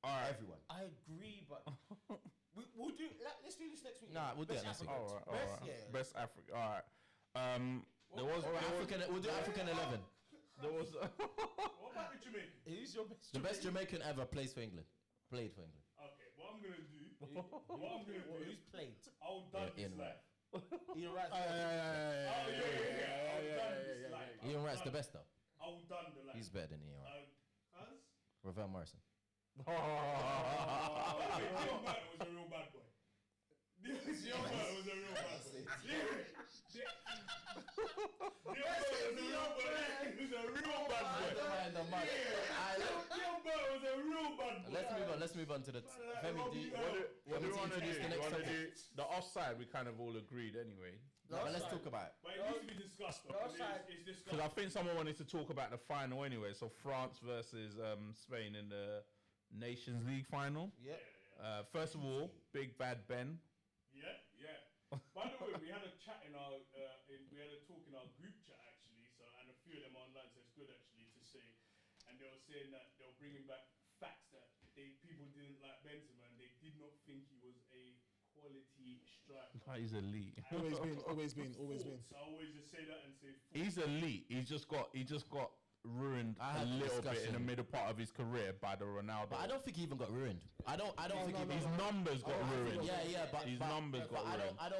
All right. Everyone. I agree, but we'll do. Let's do this next week. Nah, we'll do Best it next week. Africans. All right. Best, yeah. Best Africa. All right. We'll do African 11. There was. What about the Jamaican? Who's your best? The best Jamaican ever plays for England. Played for England. Okay, what I'm gonna do. Who's played? I'll done Yeah, this Ian life. Ian Wright. Oh yeah. I'll done this life. Ian Wright's the best though. I'll done the life. He's better than Ian Wright. Cuz? Ravel Morrison. Dion Burton was a real bad boy. Dion Burton was a real bad boy. Dion Burton was a real bad boy. Dion Burton was a real bad boy. Let's move on to the Femi. Do you, What do you want to do? introduce the You next want to subject? do the offside? We kind of all agreed anyway. No, but let's talk about it. But it needs to be discussed. Though, 'cause it's Because discussed. I think someone wanted to talk about the final anyway. So France versus Spain in the Nations League final. Yeah. First of all, Big Bad Ben. Yeah. By the way, we had a chat in our, we had a talk in our group chat actually. So, and a few of them online, so it's good actually to say. And they were saying that they were bringing back facts that people didn't like Benzema, and they did not think he was a quality striker. He's elite. Always been. So I always just say that and say. He's elite. He just got ruined I a had the little bit in the discussion. middle part of his career by the Ronaldo. But I don't think he even got ruined. I don't think he His numbers got ruined. Yeah, but His numbers got ruined. I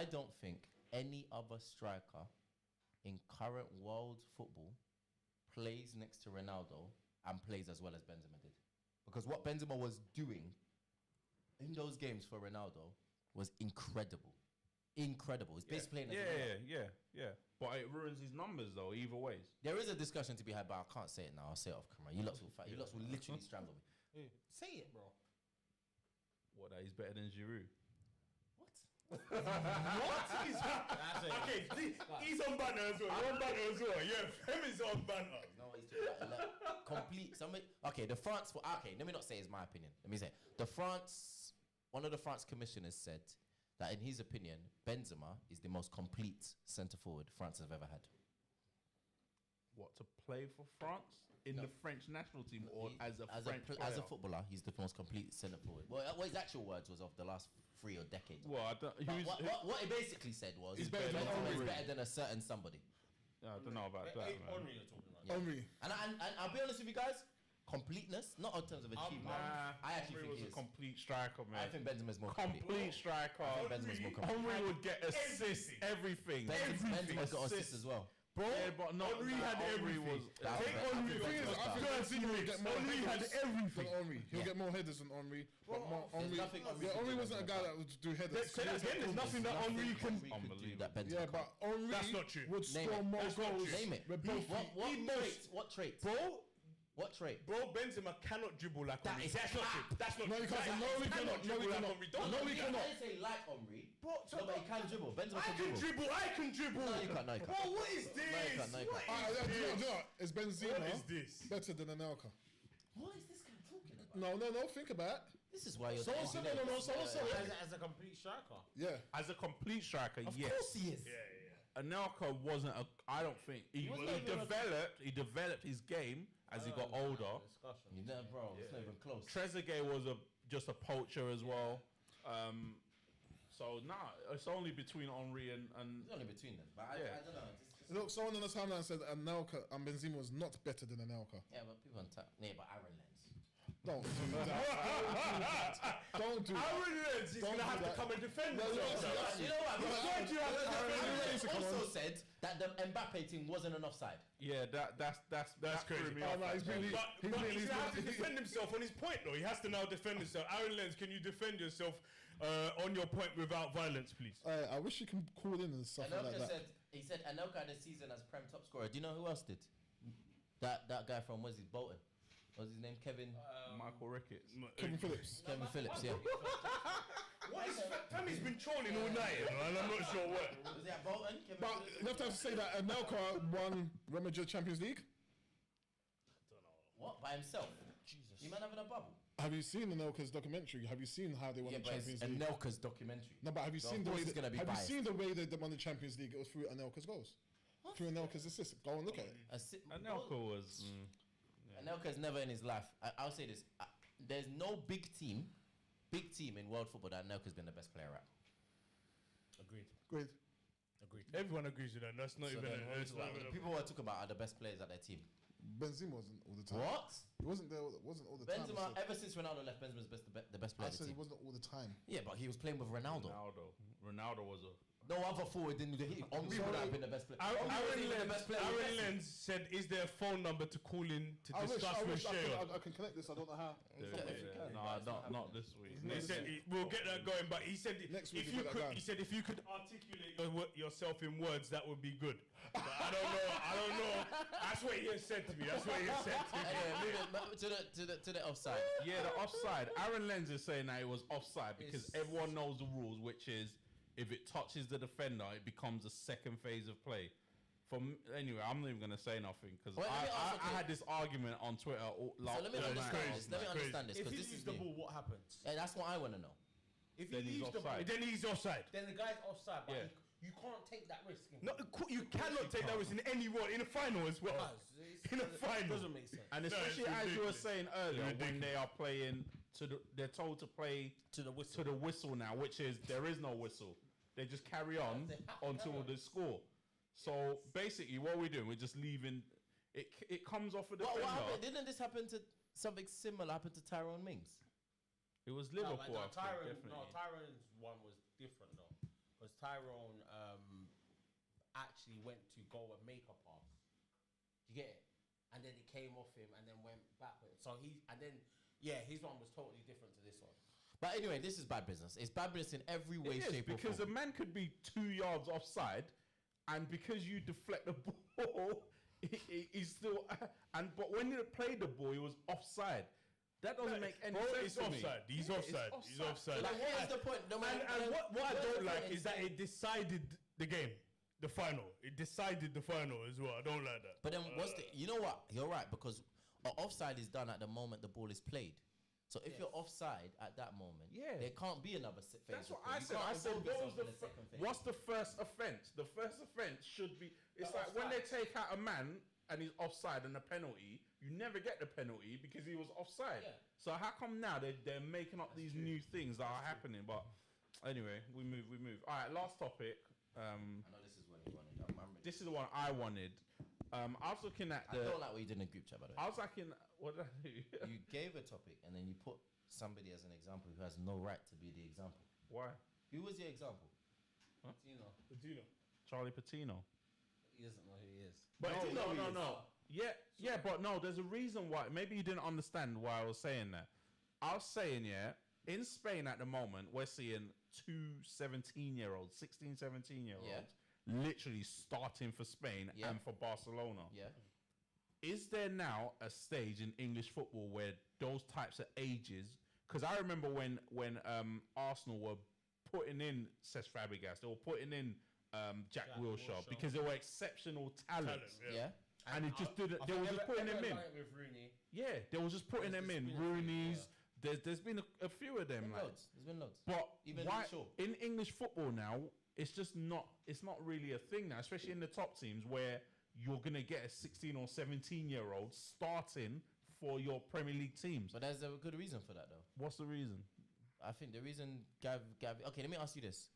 don't think any other striker in current world football plays next to Ronaldo and plays as well as Benzema did. Because what Benzema was doing in those games for Ronaldo was incredible. Incredible. He's basically playing as Ronaldo. Yeah. But it ruins his numbers though, either ways. There is a discussion to be had, but I can't say it now. I'll say it off camera. You lots will fight. You lots will literally strangle me. Say it, bro. What, that he's better than Giroud? What? What is that? Okay, he's on banner as well. You're on banner as well. Yeah, Fem is on banner. No, he's talking about complete. Somebody. Okay, the France. Okay, let me not say it's my opinion. Let me say one of the France commissioners said that in his opinion, Benzema is the most complete centre forward France have ever had. What, to play for France? in the French national team or as a French player? as a footballer, he's the most complete centre forward. Well, his actual words was of the last 3 or decades. Well, I don't. What he basically said was He's better than Benzema is Henry. better than a certain somebody. I don't know about that, man. Henry you're talking about. Yeah. Henry. And I'll be honest with you guys, completeness, not in terms of achievement. I actually Henry think was he a is. complete striker, man. I think Benzema's more complete. complete striker. I think Benzema's more complete. Henry would get assists, everything. Benzema's got assists as well. Bro, Yeah, but not Henry had everything. was. Nah, Take I Henry. think Benzema's I think better. Benzema will get more Henry had headers everything. than Henry. He'll Yeah. get more headers than Henry. But more Henry, nothing Henry yeah, can Henry do wasn't a better guy than that would do headers. Say that again. There's nothing that Henry can. could do Unbelievable. that Benzema Yeah, can't. but Henry That's not true. would Name score it. more That's not goals. true. Name it. with both feet. What traits? Bro, What trait? Bro, Benzema cannot dribble like That Henry. is That's not cap. true. That's not No, true. he can't. No, he cannot. No, he dribble like cannot. Henry. Don't No, he I cannot. didn't say like Henry. Bro, so No, but he can dribble. Benzema I can can dribble. dribble. I can dribble. No, you can't. No, you can't. Bro, what is No, you this? can't. No, you What can't. is Do you know this? what? Is Benzema What is this? better than Anelka? What is this guy talking about? No. Think about it. This is why you're. Someone said no. Someone said it. As a complete striker. Yeah. As a complete striker, Of yes. course he is. Yeah. Anelka wasn't a. I don't think he developed his game as he got older. Discussion. You know, bro, it's not even close. Trezeguet was just a poacher as well. So it's only between Henry and It's only between them. But I don't know. Look, someone on the timeline said Anelka and Benzema was not better than Anelka. Yeah, but people on top. Yeah, but Aaron Lenz. Don't do that. Don't do that. Aaron Lenz is Don't going to do have that. to come and defend No, himself. no, You know what? Why do you have to defend Aaron Lenz Come on. also said that the Mbappe team wasn't an offside. yeah, that crazy. threw me Oh, off. no, he's been. But he's going to have to defend himself on his point, though. He has to now defend himself. Aaron Lenz, can you defend yourself on your point without violence, please? I wish you can call in and stuff like that. He said Anelka had a season as Prem top scorer. Do you know who else did? That guy from Bolton. What's his name? Kevin Michael Ricketts. Kevin Phillips. Phillips. Yeah. What is Tammy's been trolling all night, you know, and I'm not sure what. Was he at Bolton? Kevin But Phillips? you have to say that Anelka won Real Madrid Champions League. What? By himself? Jesus. You man having a bubble? Have you seen Anelka's documentary? Have you seen how they won Yeah, the but it's Champions League? Anelka's documentary. No, but have you So seen of the way? course it's gonna be Have biased. you seen the way that they won the Champions League? It was through Anelka's goals, through Anelka's assist. Go and look at it. Anelka was. Anelka's never in his life. I'll say this: there's no big team in world football that Anelka's been the best player at. Agreed. Great. Agreed. Everyone agrees with that. That's not So even. then It's not the even. people who I talk about are the best players at their team. Benzema wasn't all the time. What? He wasn't there. Wasn't all the time. Benzema, ever since Ronaldo left, Benzema's the best player I of the said he team. wasn't all the time. Yeah, but he was playing with Ronaldo. Ronaldo was a. No other forward than Henry would have been the best player. Henry wasn't even the best player. with Aaron Messi. Lenz said, "Is there a phone number to call in to discuss with I Shea?" can connect this. I don't know how. No, not this week. He said we'll get that going, but he said Next week if we'll you get that could, going. he said if you could articulate yourself in words, that would be good. But I don't know. That's what he has said to me. That's what he has said to me. Anyway, moving to the offside. Yeah, the offside. Aaron Lenz is saying that it was offside because everyone knows the rules, which is if it touches the defender, it becomes a second phase of play. Anyway, I'm not even going to say nothing because Wait, let me ask, I had this argument on Twitter So let me understand this. Let me understand this If because he this leaves is the new. ball, what happens? Yeah, that's what I want to know. If he Then he's leaves the ball, offside. Then he's offside. then the guy's offside. But Yeah. you can't take that risk. No, you cannot take that risk in any role in a final as well. In a It final. doesn't make sense. And No, especially it's as you were ridiculous. saying earlier, Ridiculous. when they are playing they're told to play To the whistle. to the whistle now, which is there is no whistle. They just carry on until the score. So basically, what we're doing, we're just leaving. It comes off of the What defender. happened? Didn't this happen to something similar happen to Tyrone Mings? It was No, Liverpool. I think, Tyrone's definitely. one was different though, because Tyrone actually went to go and make a pass. You get it? And then it came off him and then went backwards. So his one was totally different to this one. But anyway, this is bad business. It's bad business in every way, It is, shape, or because a form. man could be 2 yards offside, and because you deflect the ball, he's still. But when you play the ball, he was offside. That doesn't make any Bro, sense it's to me. offside. He's Yeah, offside. it's He's offside. Like, what is the point? No, And what I don't like is that it. it decided the game, the final. It decided the final as well. I don't like that. But then you know what? You're right, because offside is done at the moment the ball is played. So if you're offside at that moment, Yeah. there can't be another phase. That's of what play. I You said. can't I said, involve what was yourself the in a second phase. what's the first offence? The first offence should be. It's like when they take out a man and he's offside and a penalty. you never get the penalty because he was offside. Yeah. So how come now they're making up these new things that are happening? But anyway, we move. All right, last topic. I know this is what you wanted. I'm ready. This is the one I wanted. I was looking at I don't like what you did in the group chat, by the way. I was looking. What did I do? You gave a topic and then you put somebody as an example who has no right to be the example. Why? Who was the example? Tino. Charlie Patino. He doesn't know who he is. But no. Yeah, but no, there's a reason why. Maybe you didn't understand why I was saying that. I was saying, in Spain at the moment, we're seeing two 17-year-olds, 16, 17-year-olds, literally starting for Spain and for Barcelona. Yeah. Is there now a stage in English football where those types of ages? Because I remember when Arsenal were putting in Cesc Fabregas, they were putting in Jack Wilshere because they were exceptional talents. Yeah. And it just didn't. They were just putting them in. With Rooney. Yeah, they were just putting them in. Rooney's. There's been a few of them. There's been loads. But Even why Shaw. in English football now? It's just not. It's not really a thing now, especially in the top teams where you're gonna get a 16 or 17-year-old starting for your Premier League teams. But there's a good reason for that, though. What's the reason? I think the reason Gavi. Okay, let me ask you this: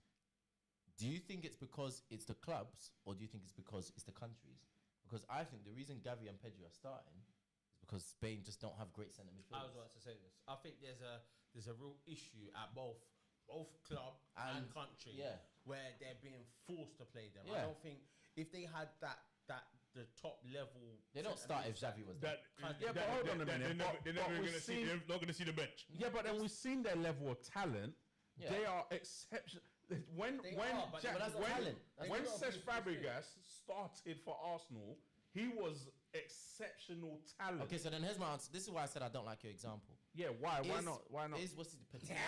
do you think it's because it's the clubs, or do you think it's because it's the countries? Because I think the reason Gavi and Pedri are starting is because Spain just don't have great centre midfielders. I was about to say this. I think there's a real issue at both club and country, where they're being forced to play them. I don't think if they had the top level, they don't start if Xavi was there. But hold on a minute. They're not going to see the bench. Yeah, but then we've seen their level of talent. Yeah. They are exceptional. When Cesc Fabregas started for Arsenal, he was exceptional talent. Okay, so then here's my answer. This is why I said I don't like your example. Yeah, why? Why not? What's his Patino?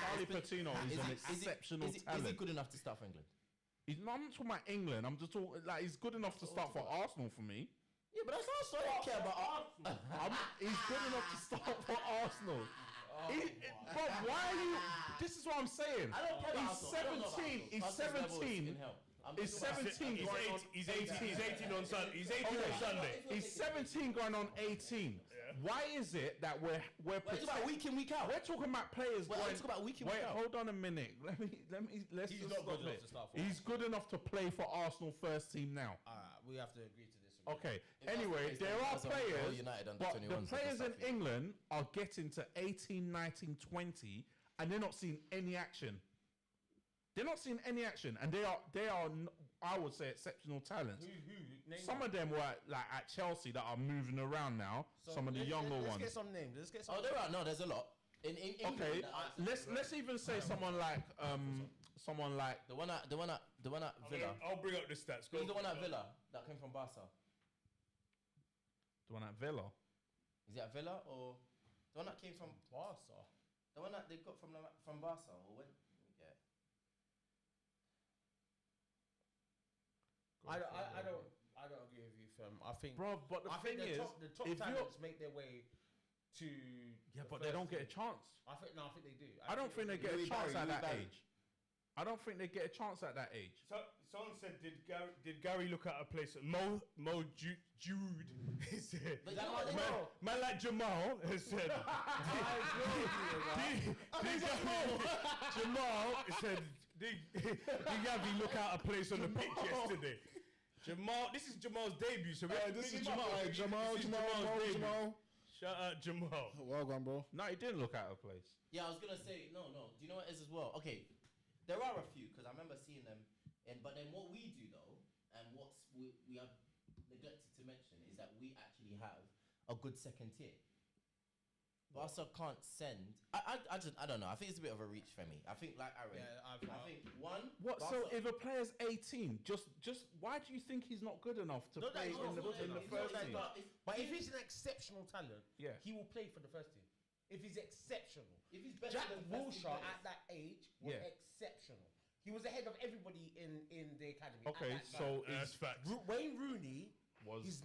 Charlie Patino is an exceptional talent. Is he good enough to start for England? I'm not talking about England. I'm just talking like he's good enough to start for Arsenal for me. Yeah, but that's not so I care about Arsenal. He's good enough to start for Arsenal. Bro, why are you? This is what I'm saying. I don't care about He's Arsenal. 17. He's 17. He's 17 going on. He's 18 on Sunday. He's 18 on Sunday. He's 17 going on 18. Why is it that we're It's about week in, week out. We're talking about players. Well, let's talk about week in, week out. Hold on a minute. Let's He's just not stop good enough it. to start for He's good enough to play for Arsenal first team now. We have to agree to this. Okay. If Anyway, that's the case, there then are that's only all players, United under but the 21s that players can in start for you. England are getting to 18, 19, 20, and they're not seeing any action. They're not seeing any action, and they are, I would say, exceptional talents. Name Some of them were at Chelsea that are moving around now. Some of the younger Let's ones. get some names. Let's get some. Oh, there are. No, there's a lot. In England, Okay, let's even say someone like the one at Villa. I'll bring up the stats. Who's the one at Villa that came from Barca? the one at Villa. Is it at Villa or the one that came from Barca. the one that they got from Barca or when? Yeah. I don't agree with you, fam. I think, Bro, but the thing is, the top if talents make their way to. Yeah, the but they first don't get a team. chance. I think they do. I don't think they get a Louis chance Barry, at that Louis Barry. age. I don't think they get a chance at that age. So, someone said, did Gary look at a place? Mo Jude he said, But you know what they know? man like Jamal has said, Jamal said, did Gavi look out a place on the pitch yesterday? Jamal, this is Jamal's debut, so we have to This pick is him up. Jamal. This is Jamal. Jamal's debut. Jamal. Shout out Jamal. Well done, bro. No, he didn't look out of place. Yeah, I was gonna say no. Do you know what it is as well? Okay, there are a few because I remember seeing them. But then what we do though, and what we have neglected to mention is that we actually have a good second tier. Barca can't send. I don't know. I think it's a bit of a reach for me. I think like Aaron. Yeah, I think one. What? So Barca- if a player's 18, just why do you think he's not good enough to play in the first team? But if he's an exceptional talent, Yeah. he will play for the first team. If he's exceptional, If he's better Jack than first team Wilshere players. at that age was Yeah. exceptional. He was ahead of everybody in the academy. at Okay, that so time. That's facts. Wayne Rooney Was-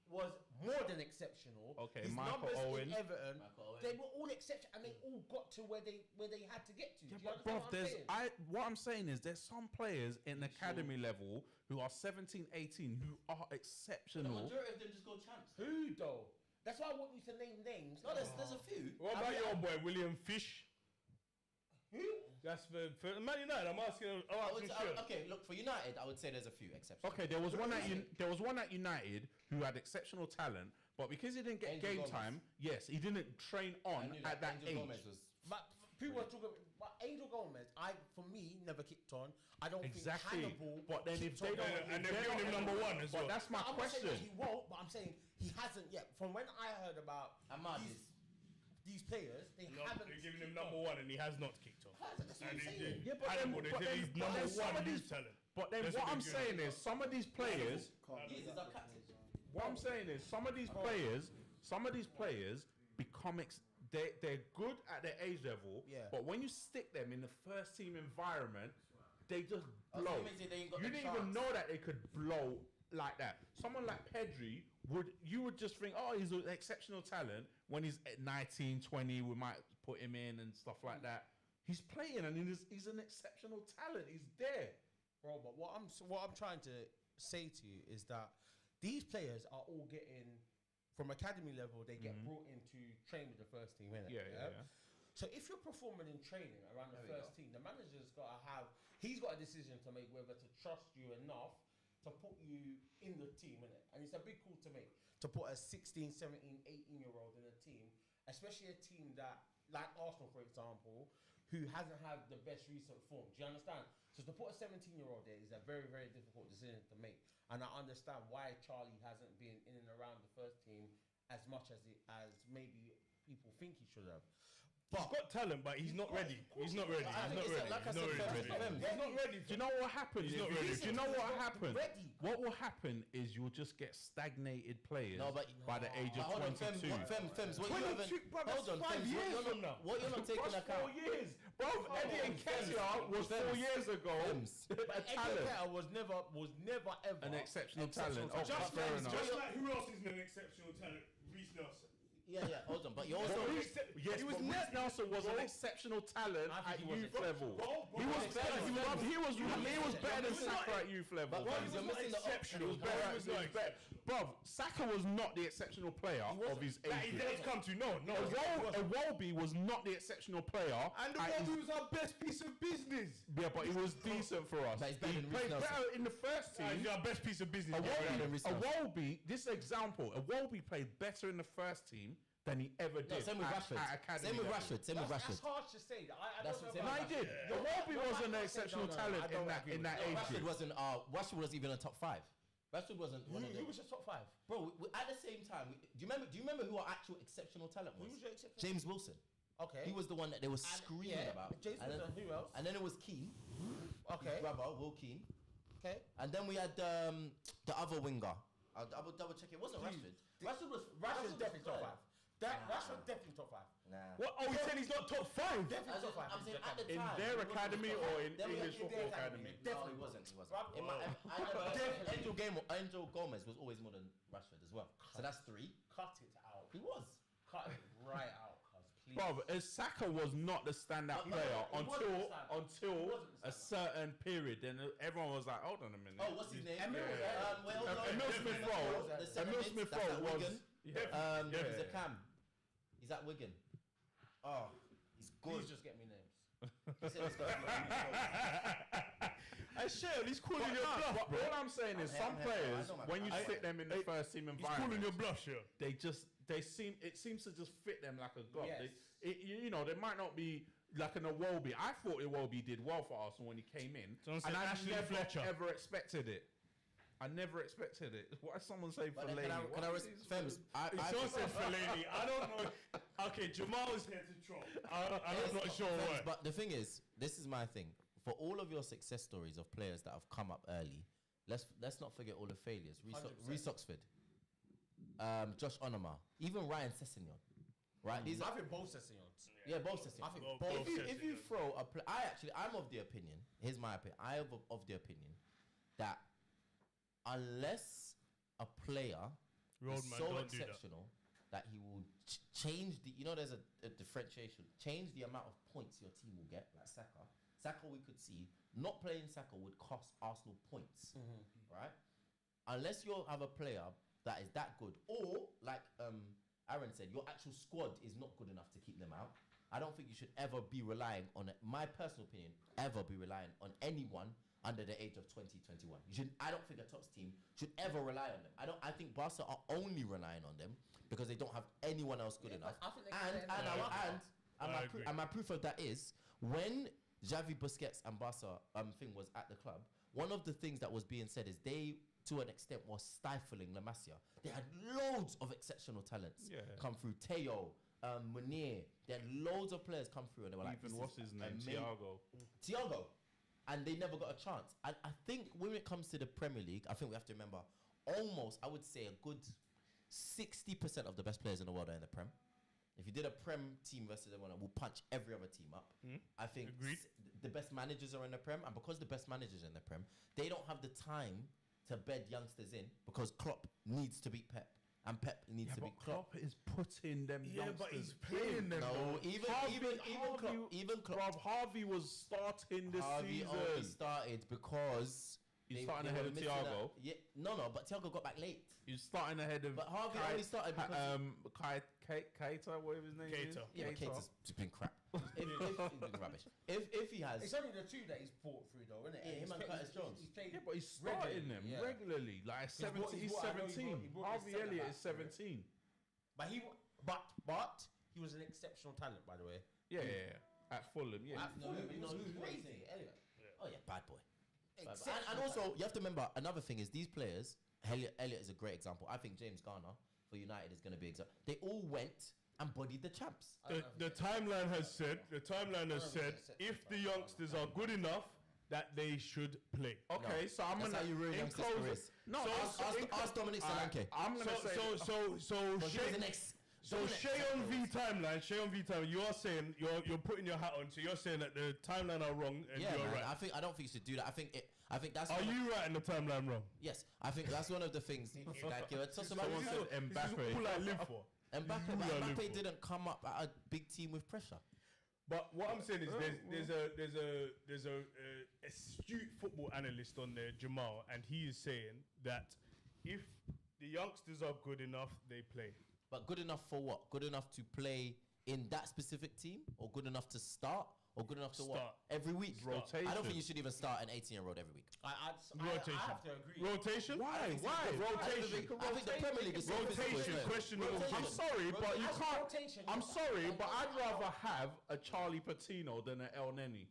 was more than exceptional. Okay, his Michael numbers Owen. in Everton, Michael Owen. they were all exceptional, and they all got to where they had to get to. Yeah, Do you but understand bro, what I'm saying? what I'm saying is there's some players in academy level who are 17, 18 who are The exceptional. majority of them just go champs. Who though? That's why I want you to name names. No, there's a few. What about your boy William Fish? Who? That's for Man United. I'm asking. Okay, look, for United, I would say there's a few exceptions. Okay, there was one at United who had exceptional talent, but because he didn't get Angel game Gomez. time, yes, he didn't train I on knew at that Angel age. Gomez was But people are talking. But Angel Gomez, for me, never kicked on. I don't Exactly. think Hannibal. But then if kicked they on don't, well. And they're giving him number one as well. But that's my I'm not saying that question. he won't, but I'm saying he hasn't yet. From when I heard about Ahmad these players, they No, haven't. they're giving him kicked number on. one, and he has not kicked off. That's what I'm And saying. Yeah, but Hannibal, then, they said he's number some one of these youth talent. But then That's what what I'm they're saying doing. is some of these players. He is our captain. What I'm saying is some of these players become they're good at their age level, Yeah. but when you stick them in the first team environment, they just Oh, so blow. you mean they ain't got You the didn't even chance? know that they could blow like that. Someone like Pedri would just think, oh, he's an exceptional talent. When he's at 19, 20, we might put him in and stuff like that. He's playing and he's an exceptional talent. He's there. Bro, but what I'm trying to say to you is that these players are all getting from academy level. They get brought in to train with the first team, innit? Yeah. So if you're performing in training around the first team, the manager's got to have. He's got a decision to make whether to trust you enough to put you in the team, innit? And it's a big call to make to put a 16, 17, 18-year-old in a team, especially a team that, like Arsenal, for example, who hasn't had the best recent form. Do you understand? So to put a 17-year-old there is a very, very difficult decision to make. And I understand why Charlie hasn't been in and around the first team as much as maybe people think he should have. He's got talent, but he's not ready. He's not ready. I He's think not it's ready. like I He's not said, ready. Fem. He's not ready. Do you know what happens? He's not ready. Do you know what He's not happens? ready. What will happen is you'll just get stagnated players by the age of Hold on, 22. Fems, what you 22, haven't... bro, that's Hold on, 5 Fems, years from now. what you're not taking That's 4 account... years. Bro, Eddie Nketiah was 4 years ago. Fems. A But talent. Eddie was never ever An exceptional talent. talent. Oh, Just fair like, enough. just like who else is an exceptional talent? Reece Nelson. Yeah, hold on, but you're But also... Reece- yes, he was but Reece never- Nelson was an bro. exceptional talent I think at he was youth level. Bro, He was better. He was better than He was Saka not- at youth level. But Bro, Fems, he you're was not missing the exceptional. option. Bro, he Better- was he was not better. Bro, Saka was not the exceptional player of his That age. is that he's come to. No. Iwobi was not the exceptional player. And at his- Iwobi was our best piece of business. Yeah, but he was decent for us. But he's better He than Reece played Nelson. better in the first team. He's our best piece of business. Iwobi, this example, Iwobi played better in the first team than he ever did No, same with at Rashford. academy Same with level. Rashford. Same with That's Rashford. harsh to say. I That's don't what know I'm No, about he did. Iwobi wasn't an exceptional talent in that age Rashford group. wasn't... Rashford wasn't even a top 5. Rashford wasn't one of Who them. was your top 5? Bro, at the same time, do you remember who our actual exceptional talent was? Who was your exceptional- James Wilson. Okay. He was the one that they were screaming yeah, about. James And then- Wilson, who else? And then it was Keane, Okay. his brother, Will Keane. Okay. And then we had the other winger. I'll double check it. It wasn't Rashford. Rashford was Rashford's definitely top third. 5. Rashford definitely top 5. Nah. What? Oh, he said he's not top 5. Definitely top 5. I'm saying at the In time. their academy or in Then we had English football their academy? academy. No, he wasn't. He wasn't. Rob- In my, Angel Gomez was always more than Rashford as well. So that's 3. Cut it out. He was. Cut it right out, cuz. Please. Bro, Saka was not the standout No, player he wasn't the standout. until He wasn't the a standout. certain period. Then everyone was like, hold on a minute. Oh, what's his name? Emil. Emil Smith Rowe. The centre Emil mids, Smith that's Rowe at was. Wigan. Yeah. He's a Cam. He's at Wigan. Oh, he's good. Please just get me names. He said he's got- Hey, Shell, he's calling But your no, bluff, but bro. all I'm saying is I'm some here, I players, know my when you plan. sit them in the first team He's calling your environment, bluff, Shell. it seems to just fit them like a glove. Yes. You know, they might not be like an Iwobi. I thought Iwobi did well for Arsenal when he came in, Someone said and I Ashley never Fletcher. ever expected it. I never expected it. Why someone say But then Fellaini? can I Fems, Someone said Fellaini. I don't know. Okay, Jamal is here to troll. I'm not sure Fems, why. But the thing is, this is my thing. For all of your success stories of players that have come up early, let's not forget all the failures. Reece Oxford, Josh Onoma, even Ryan Sessegnon. Right? These I are think both Sessions. yeah, both Sessegnon. I think Both both. If you Sessegnon. throw a play, I'm of the opinion. Here's my opinion. I am of the opinion that unless a player is Roadman, so don't do that. exceptional that he will change the, you know, there's a differentiation, change the amount of points your team will get, like Saka. Saka, we could see, not playing Saka would cost Arsenal points, right? Unless you have a player that is that good, or like Aaron said, your actual squad is not good enough to keep them out. I don't think you should ever be relying on it. My personal opinion, ever be relying on anyone under the age of 20, 21. You should. I don't think a tops team should ever rely on them. I think Barca are only relying on them because they don't have anyone else good enough. I think they And my proof of that is when Xavi, Busquets and Barca thing was at the club, one of the things that was being said is they, to an extent, was stifling La Masia. They had loads of exceptional talents come through. Teo, Munir, they had loads of players come through and they were like, Even what's his name? Thiago. And they never got a chance. And I think when it comes to the Premier League, I think we have to remember almost, I would say, a good 60% of the best players in the world are in the Prem. If you did a Prem team versus everyone, we'll punch every other team up. I think the best managers are in the Prem, and because the best managers are in the Prem, they don't have the time to bed youngsters in because Klopp needs to beat Pep. And Pep needs to beat Klopp. Klopp is putting them youngsters but he's playing them. No, even Klopp. Harvey was starting this Harvey season. only started because He's starting ahead of Thiago. But Thiago got back late. He's starting ahead of. But Harvey only started because Keita, whatever his name is. yeah, but Keita's been crap. If been rubbish. If he has, It's only the two that he's bought through, though, isn't it? Yeah, him and Curtis Jones. He's played Yeah, but he's starting them regularly. Like 17, he's 17. Harvey Elliott is 17. But he was an exceptional talent, by the way. Yeah. At Fulham, yeah. At Fulham, he was crazy. Elliot. Oh yeah, bad boy. And also, you have to remember another thing is these players. Elliot is a great example. I think James Garner for United is going to be example. They all went and bodied the champs. The timeline has said if the youngsters are good enough that they should play. Okay, so I'm That's gonna how you ruin youngsters' careers. No, Ask Dominic Solanke. I'm gonna say So Shay on V timeline, you're saying you're putting your hat on, so you're saying that the timeline are wrong and Yeah, you're man. right. I don't think you should do that. I think that's. Are you right and the timeline wrong? Yes, I think that's one of the things. Like you were talking about. Someone said This is all I live for. Mbappe didn't come up at a big team with pressure. But what I'm saying is there's a astute football analyst on there, Jamal, and he is saying that if the youngsters are good enough, they play. But good enough for what? Good enough to play in that specific team, or good enough to start, or good enough to what? Every week. Rotation. I don't think you should even start an 18-year-old every week. I Rotation. have to agree. Rotation? Why? I think the Premier League is so physical, isn't Rotation, it? questionable. Rotation. I'm sorry, but you can't. Rotation, I'm yeah. sorry, but I'd rather have a Charlie Patino than an El Neni.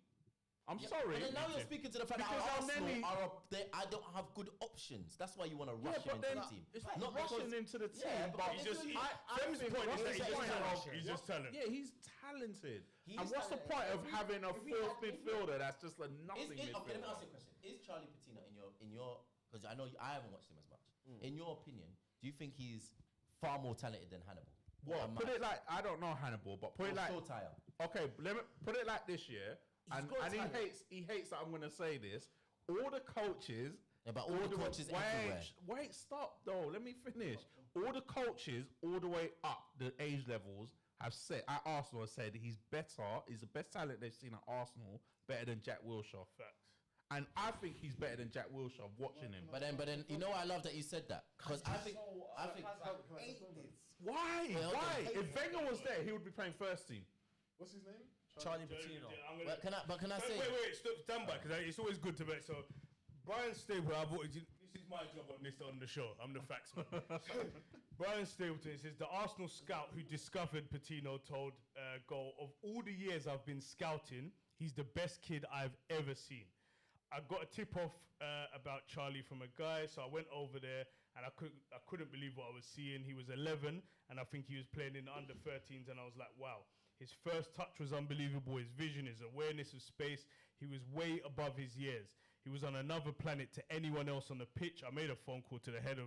I'm sorry. And then now you're speaking to the fact that Because Arsenal I don't have good options. That's why you want to rush him into the team. It's not rushing into the team, Yeah, but but He's just, I think point is what's that the point of- he's just talented. yeah, he's talented. He's And what's the talented. point of having a if we fourth had- midfielder that's just a nothing Okay, let me ask you a midfielder? question. Is Charlie Patino in your because I know I haven't watched him as much. In your opinion, do you think he's far more talented than Hannibal? Well, put it like I don't know Hannibal, but put it like Showtire. okay, let me put it like this year. And got talent. he hates that I'm going to say this. All the coaches, Yeah, but all the coaches everywhere. wait, stop though. Let me finish. All the coaches, all the way up the age levels, have said at Arsenal have said he's better. He's the best talent they've seen at Arsenal, better than Jack Wilshere. Facts. And I think he's better than Jack Wilshere. Watching him. But then, you know what I love that you said that because I think Why? hold Why? on. If Wenger was there, he would be playing first team. What's his name? Charlie Patino. But can I say Wait, stand back, because it's always good to bet. So, Brian Stapleton, this is my job on the show. I'm the facts man. Brian Stapleton says the Arsenal scout who discovered Patino told Goal, of all the years I've been scouting, he's the best kid I've ever seen. I got a tip off about Charlie from a guy, so I went over there and I couldn't believe what I was seeing. He was 11, and I think he was playing in the under 13s, and I was like, wow. His first touch was unbelievable. His vision, his awareness of space, he was way above his years. He was on another planet to anyone else on the pitch. I made a phone call to the head of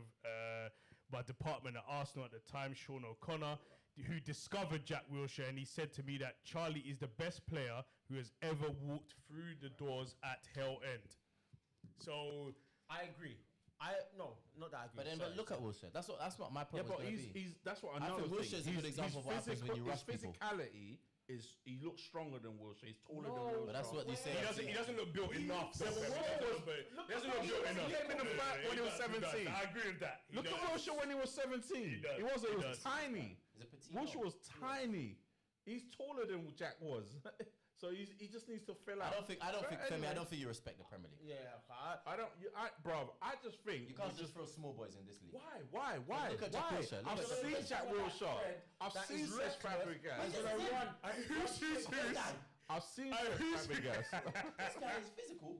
my department at Arsenal at the time, Sean O'Connor, who discovered Jack Wilshere, and he said to me that Charlie is the best player who has ever walked through the doors at Hell End. So I agree. No, not that I agree. But look at Wilshere. That's not my Yeah, problem. but he's that's what I I know. think Wilshere's a good example of what happens when you rush his people. physicality is he looks stronger than Wilshere. He's taller than Wilshere. But that's what you say. he doesn't look built enough. He doesn't look built enough. He came in the back when he was 17. I agree with that. Look at Wilshere when he was 17. He was tiny. Is it Patino? Wilshere was tiny. He's taller than Jack was. So he just needs to fill out. I don't think, But Femi, anyway, I don't think you respect the Premier League. Yeah, bro, I just think You can't just throw small boys in this league. Why? Look at Jack Wilshere. Look I've at seen Jack Jack Wilshere. I've seen Cesc Fabregas. I've seen Cesc Fabregas. This guy is physical.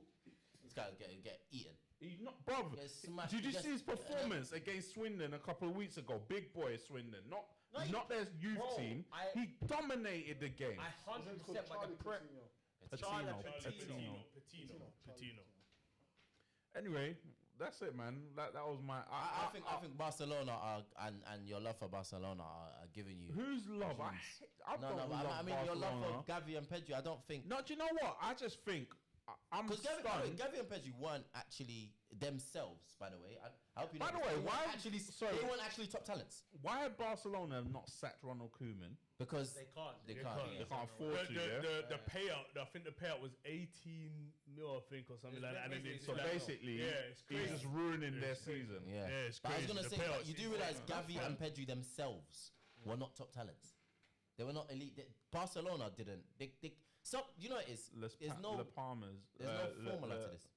This guy get eaten. He's not, bro. Gets smashed. Did you He see his gets- performance against Swindon a couple of weeks ago? Big boy Swindon, not their youth Bro, team. I- He dominated the game. I 100% but the prep. Patino. Anyway, that's it, man. That was my. I think Barcelona are and your love for Barcelona are giving you. Whose love? I No, don't but love I mean your love Barcelona. for Gavi and Pedri. I don't think No, do you know what? I just think I'm because stunned. Gavi and Pedri weren't actually themselves. By the way, I hope you know. By the this. way, They weren't why- actually sorry. they weren't actually top talents Why have Barcelona not sacked Ronald Koeman? because They can't. They They can't. can't. Yeah. They can't afford to. Yeah? The payout, I think the payout was 18 mil, I think, or something It's like that. And then basically it's So like, basically, yeah, it's he's crazy. just ruining their It's crazy. season. Yeah, Yeah, it's but I was crazy. gonna The say, payouts but you do is realize crazy. Gavi and Pedri themselves were not top talents. They were not elite. Barcelona didn't. They so you know it is. There's no Palmas. there's no formula to this.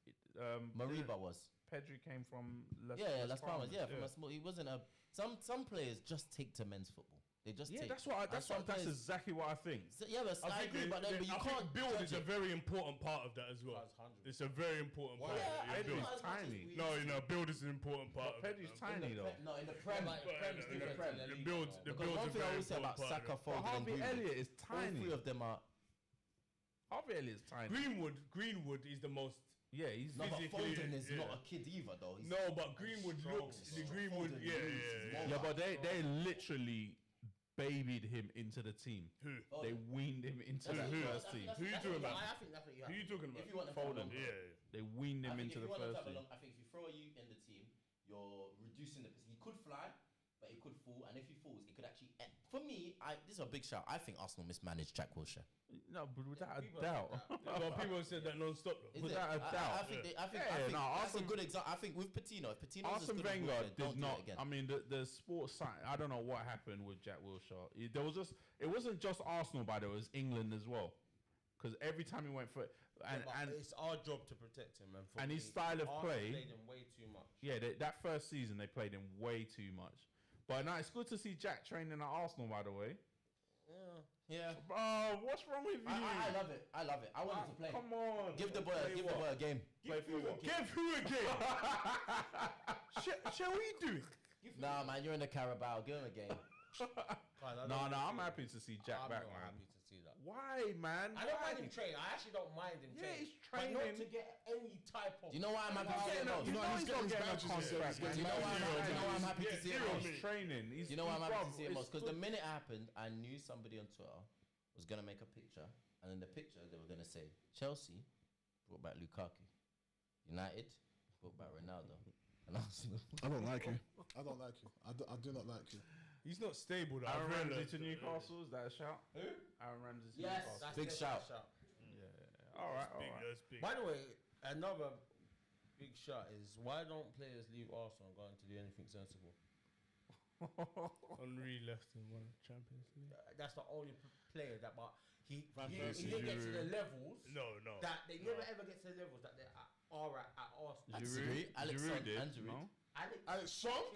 Mariba was. Pedri came from Las Palmas. Yeah, from a small. He wasn't a. Some players just take to men's football. They just Yeah, take. that's what. And That's some that's players- exactly what I think. Yeah, but I agree, but then but you I think can't build judge is a it. very important part of that as well. That's 100%. It's a very important part. Yeah, of I it. think Yeah, not as much as tiny. we no, used to. build is an important part. of Pedri's it, tiny though. No, in the Prem. But the Prem's in the different Prem. to the The league, build, though. the Because build's one a thing I very always say important about part of Saka, it. Foden, and Harvey Greenwood, Elliott is all tiny. three of them are. Harvey Elliott's tiny. Greenwood is the most. Yeah, he's No, but Physically, Foden is yeah. not a kid either, though. He's No, but Greenwood strong, looks. bro. The Greenwood, Foden yeah, moves, yeah, he's yeah. more- Yeah, but they literally babied him into the team. Who? They weaned him into the Who? first team. Who you talking about? I think that's what you have. Who you talking about? If you want to have a Foden. long Yeah, yeah. They weaned I him think into if the you want to first have a team. long, I think if you throw you in the team, you're reducing the. He could fly, but he could fall, and if he falls, it could actually. For me, this is a big shout. I think Arsenal mismanaged Jack Wilshere. No, but without a People doubt. said that. Well, people have said that non-stop though. Is Without it? a doubt. I think Yeah, that's Arsene- a good example. I think with Patino, if Patino's as Arsene good as Wenger Wilshere, did don't do it not. again. I mean, the sports side. I don't know what happened with Jack Wilshere. There was just. It wasn't just Arsenal, by the way. It was England as well. Because every time he went for But and it's our job to protect him, man. For and his me, style of Arsenal play- played him way too much. yeah, that first season they played him way too much. But now it's good to see Jack training at Arsenal, by the way. Yeah, Bro, what's wrong with you? I love it. I love it. I want him to play. Come on, Give the boy a game. Play for what? Give who a game? Shall we do it? Nah, man, you're in the Carabao. Give him a game. No, I'm happy to see Jack I'm back, not man. happy to see that. Why, man? I don't mind Why? him training. I actually don't mind him Yeah, training. he's But not training. to get any type of. Do you know why I'm happy to see Yeah, him no, most? you know he's he's getting not his getting a badges, he's contract, man. Do you know why I'm happy to see him Zero most? me. Training. He's, You know why I'm happy to see him it's most? Because the good. minute it happened, I knew somebody on Twitter was going to make a picture. And in the picture, they were going to say, Chelsea brought back Lukaku. United brought back Ronaldo. And Arsenal. I don't like you. I don't like you. I do not like you. He's not stable though. Aaron I've Ramsey realised to that. Newcastle, is that a shout? Who? Aaron Ramsey to Yes. Newcastle. That's Big definitely shout. a All right, all Big, right. that's big. By the way, another big shot is why don't players leave Arsenal and go on to do anything sensible? Henry left and won Champions League. That's the only player that, but he Persie, didn't get to the Giroud. levels No. that they never ever get to the levels that they are at Arsenal. I disagree. Alex Giroud Son did, and Giroud. no? Alex Song?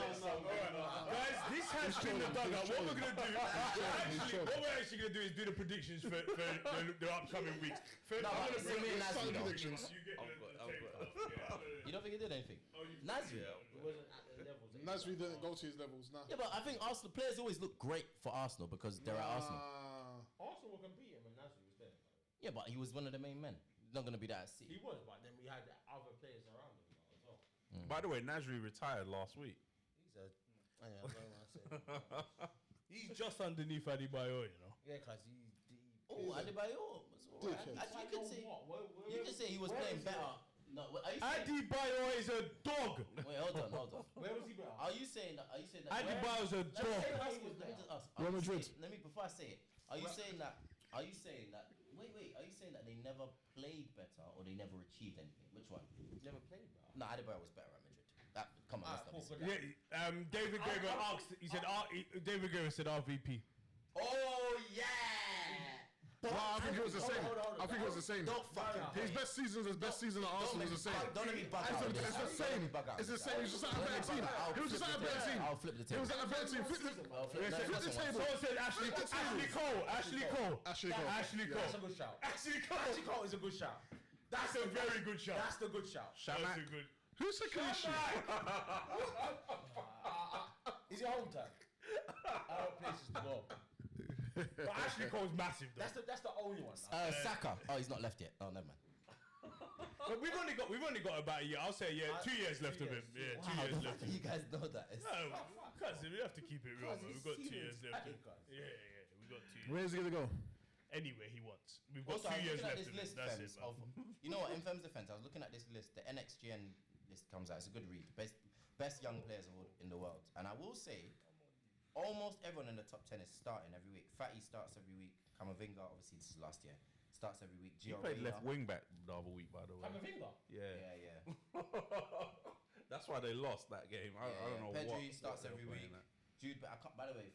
Guys, this has been the dugout. What we're gonna do? What we're actually gonna do is do the predictions for the upcoming weeks. No, but It's see me and Son Nasri though. predictions. You get the You don't think he did anything? Nasri. He wasn't at the levels. that he Nasri was at didn't go to his levels. Nah. Yeah, but I think Arsenal players always look great for Arsenal because they're at Arsenal. Arsenal were competing when Nasri was there. Yeah, but he was one of the main men. He's not going to be that at City. He was, but then we had the other players around him as well. By the way, Nasri retired last week. He's a. I don't know what I He's just underneath Adebayo, you know. Yeah, because he Oh, Adebayo was all right. Dickhead. Actually, you could say What? you could say he was playing better. No, are you saying, Adebayo is a dog. wait, hold on. Where was he better? Are you saying that? Adebayo's a Let me dog. ask you, let me just ask. Real Madrid. Let me before I say it. Are you saying that? Wait. Are you saying that they never played better or they never achieved anything? Which one? Never played better. No, Adebayo was better at Madrid. That Come on, let's not be cool, silly. Yeah, David Graver asked. He said, David Graver said RVP. Oh yeah. Well, I think it was the same. Hold on. I think it was the same. Don't fucking His best season at Arsenal was the same. Don't let me bug out. It's the same. It's the same. He was just at a better team. He was just at a better team. I'll flip the He table. was at a better team. Flip the table. Someone said Ashley Cole. Ashley Cole. That's a good shout. Ashley Cole. Ashley Cole is a good shout. That's a very good shout. That's the good shout. That's a good. Who's second issue? Is it home time? I have places to go. But Ashley Cole's massive though. That's the only one. Saka. Oh, he's not left yet. Oh, never mind. But we've only got about a year. I'll say 2 years left of him. Yeah, 2 Wow, years the left. fact that you guys know that. Is Cuz we have to keep it real, man. We've got 2 years left. I Yeah, think, guys. we got 2 years. Where is he gonna go? Anywhere he wants. We've got Also, 2 I was years looking at left this of him. list, That's Fems, it, man. you know what? In Fem's defense, I was looking at this list. The NXGN list comes out. It's a good read. Best young players in the world. And I will say, almost everyone in the top 10 is starting every week. Fatty starts every week. Kamavinga, obviously this is last year, starts every week. He played left wing back the other week, by the way. Have a finger. Yeah. Yeah. That's why they lost that game. I don't know Pedri what. starts what they every were week. playing at. Jude, but I can't, by the way,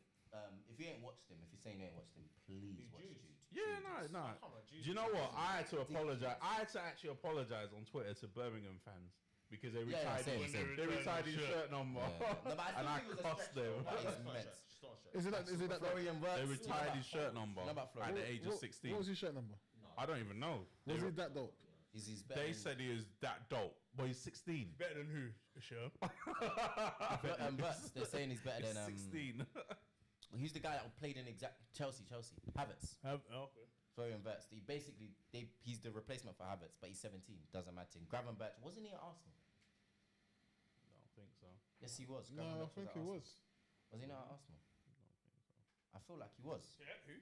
if you ain't watched him, if you're saying you ain't watched him, please watch Jude. Yeah, no. Do you know what? I had to apologize. I had to actually apologize on Twitter to Birmingham fans because they retired same, his, same. they retired his shirt number, No, but I and I think it was a cost stretch, them. though. That is It's not a immense. stretch. It's not a stretch. Is it that? Florian Wirtz. They retired his shirt number Know about at Florian? the age of What 16. was his shirt number? I don't even know. Was he that dope? He's better They than- said he was that dope, but he's 16. Better than who? Sure. Wirtz, they're saying he's better He's than 16. he's the guy that played in Chelsea. Havertz. Okay. Florian Wirtz. He's the replacement for Havertz, but he's 17. Doesn't matter. Gravenberch, wasn't he at Arsenal? I don't think so. Yes, he was. No, I Gravenberch think at he Arsenal. was. Was he not at Arsenal? I feel like he was. Yeah, who?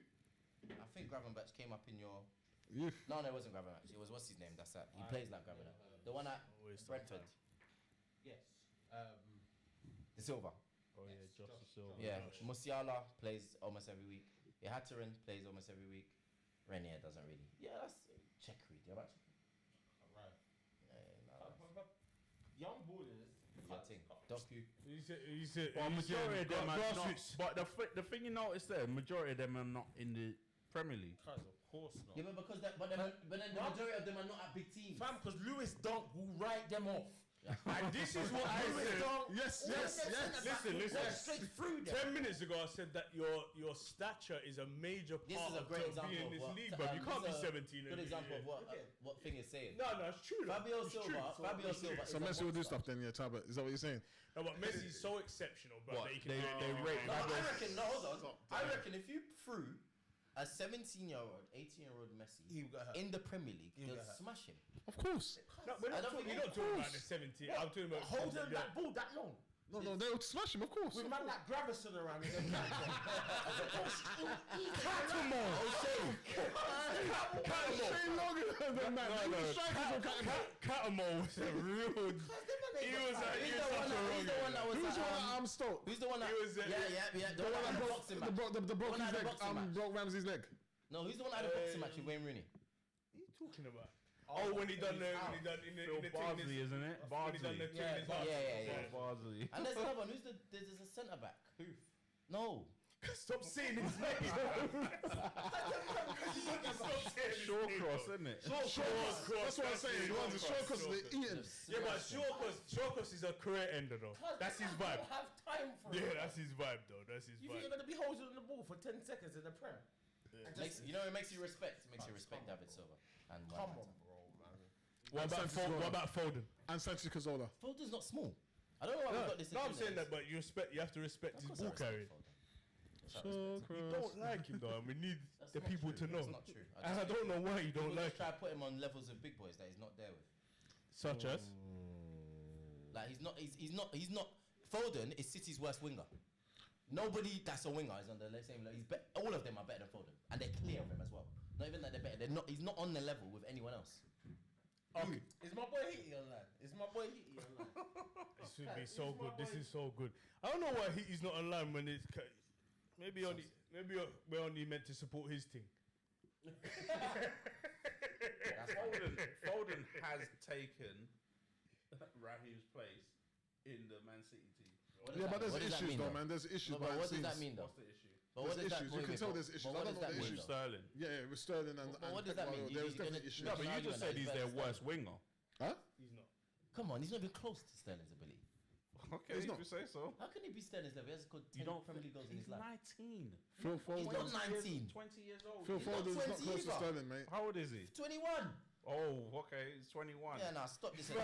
I think Gravenberch came up in your. Youth. No, it wasn't Gravenberch. It was what's his name? That's that. He plays like Gravenberch. The one at Always Brentford. Yes. The Silva. Oh yeah, Josh Silva. Yeah. Musiala plays almost every week. Ihataren plays almost every week. Renier doesn't really. Yeah, that's check read. Yeah, about Right. no, Young ballers. your thing. Doku. He said. Well, majority of them are not. grassroots. But the thing you notice there, majority of them are not in the Premier League. Cause of course not. Yeah, but because but then the majority of them are not at big teams. Fam, because Lewis Dunk will write them off. And this is what I said. Yes. Listen. Straight through them. 10 minutes ago, I said that your stature is a major part This is a of great being example in of this what. league, bro. You can't be this is a 17. Good example of what thing is saying. No, it's true. though. Fabio It's true. Silva. So Messi will do stuff then, yeah, Tabit. Is that what you're saying? No, but Messi's so exceptional, bro. What, That he can they- do they anything. rate No, Fabio- I reckon. No, hold on. I reckon if you threw a 17-year-old, 18-year-old Messi He will get hurt. in the Premier League, will they'll get hurt. smash him. Of course. No, we're I not don't talking, think- you're not of talking about course. the 17. I'm talking about Holding that ball that long. No, they'll smash him, of course. With man like Gravison around him. Shane longer than that. No, Strikers will cut him out. Catamol was a real. He was Who's the one that was Who's the one at, that arm stoked? Who's the one that? He was, yeah. The The one one that had that the broke boxing match. the broke One his had the leg. boxing match. Broke Ramsey's leg. No, who's the one that had the boxing match with Wayne Rooney? What are you talking about? Oh, when he done the in Phil the Bardsley, isn't it? when he done the Bardsley. thing in his house. Yeah. Phil Bardsley. And there's another one. There's a centre back. Who? No. Stop saying his name. Shawcross, isn't it? Shawcross. That's what I'm saying. The ones that Shawcross are eating. Yeah, but Shawcross is a career ender though. That's his I don't vibe. have time for Yeah, it. that's his vibe though. That's his You think you're vibe. gonna be holding the ball for 10 seconds in the Prem? It makes you respect. It makes you respect David Silva. And Come on, bro, man. What about Foden? And Sanchez Cazorla. Foden's not small. I don't know why we got this. No, I'm saying that, but you have to respect his ball carrying. We don't like him though, and we need the people to know. That's not true. And I don't know why you don't People like just try him. to put him on levels of big boys that he's not there with. Such as? Like he's not. Foden is City's worst winger. Nobody that's a winger is on the same level. All of them are better than Foden, and they're clear of him as well. Not even that they're better. They're not. He's not on the level with anyone else. Okay. Is my boy Hitty online? Is my boy Hitty online? This would be so good. This is so good. I don't know why he's not online when it's. Maybe we're only meant to support his team. Foden has taken Raheem's place in the Man City team. Yeah, but there's What does that issues mean, though, though? man. There's issues. No, but behind what the does that scenes. mean, though? What's the issue? But what There's does that issues. You mean? can tell there's issues. But I what don't does know that the mean, issues. though? Sterling. Yeah, with Sterling and But what does that mean? Pep, there's definitely issues. No, but you just said he's their Sterling. worst winger. Huh? He's not. Come on, he's not even close to Sterling's ability. Okay, He's if not. you say so. How can he be Sterling's level? He has scored 10 You don't Premier League goals in He's his life. 19. Phil He's not Foden's 19. 20 years old. Phil He's not Foden's not 20 close to either. Sterling, mate. How old is he? 21. Oh, okay, he's 21. Yeah, nah, stop this. Nah,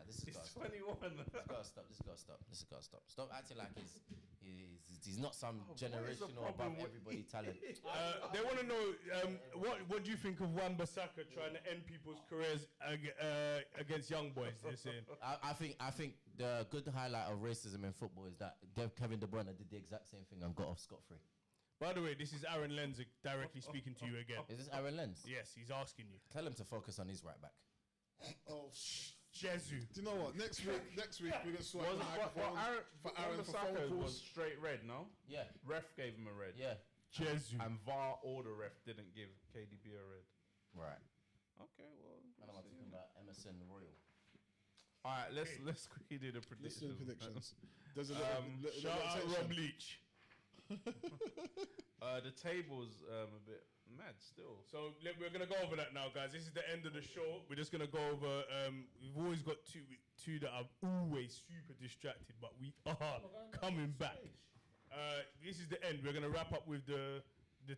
this has got to He's stop. 21. This has got to stop. This has got to stop. This has got to stop. Stop acting like he's not some what is the generational problem above with- everybody talent. They want to know what do you think of Wan-Bissaka trying to end people's careers against young boys? They're saying. I think the good highlight of racism in football is that Kevin De Bruyne did the exact same thing and got off scot-free. By the way, this is Aaron Lenz directly speaking to you again. Is this Aaron Lenz? Yes, he's asking you. Tell him to focus on his right back. Oh, Jesu. do you know what? Next week we're gonna swipe the microphone for Aaron for phone was calls. straight red, no? Yeah, Ref gave him a red. yeah, Jesu. And VAR or the ref didn't give KDB a red. right. Okay, well. And I'm talking about Emerson Royal. All right, let's quickly do the Let's predictions. do the predictions. There's a little Shout out attention. Rob Leach. The table's a bit mad still. So we're gonna go over that now, guys. This is the end of the show. We're just gonna go over. We've always got two that are always super distracted, but we are coming back. This is the end. We're gonna wrap up with the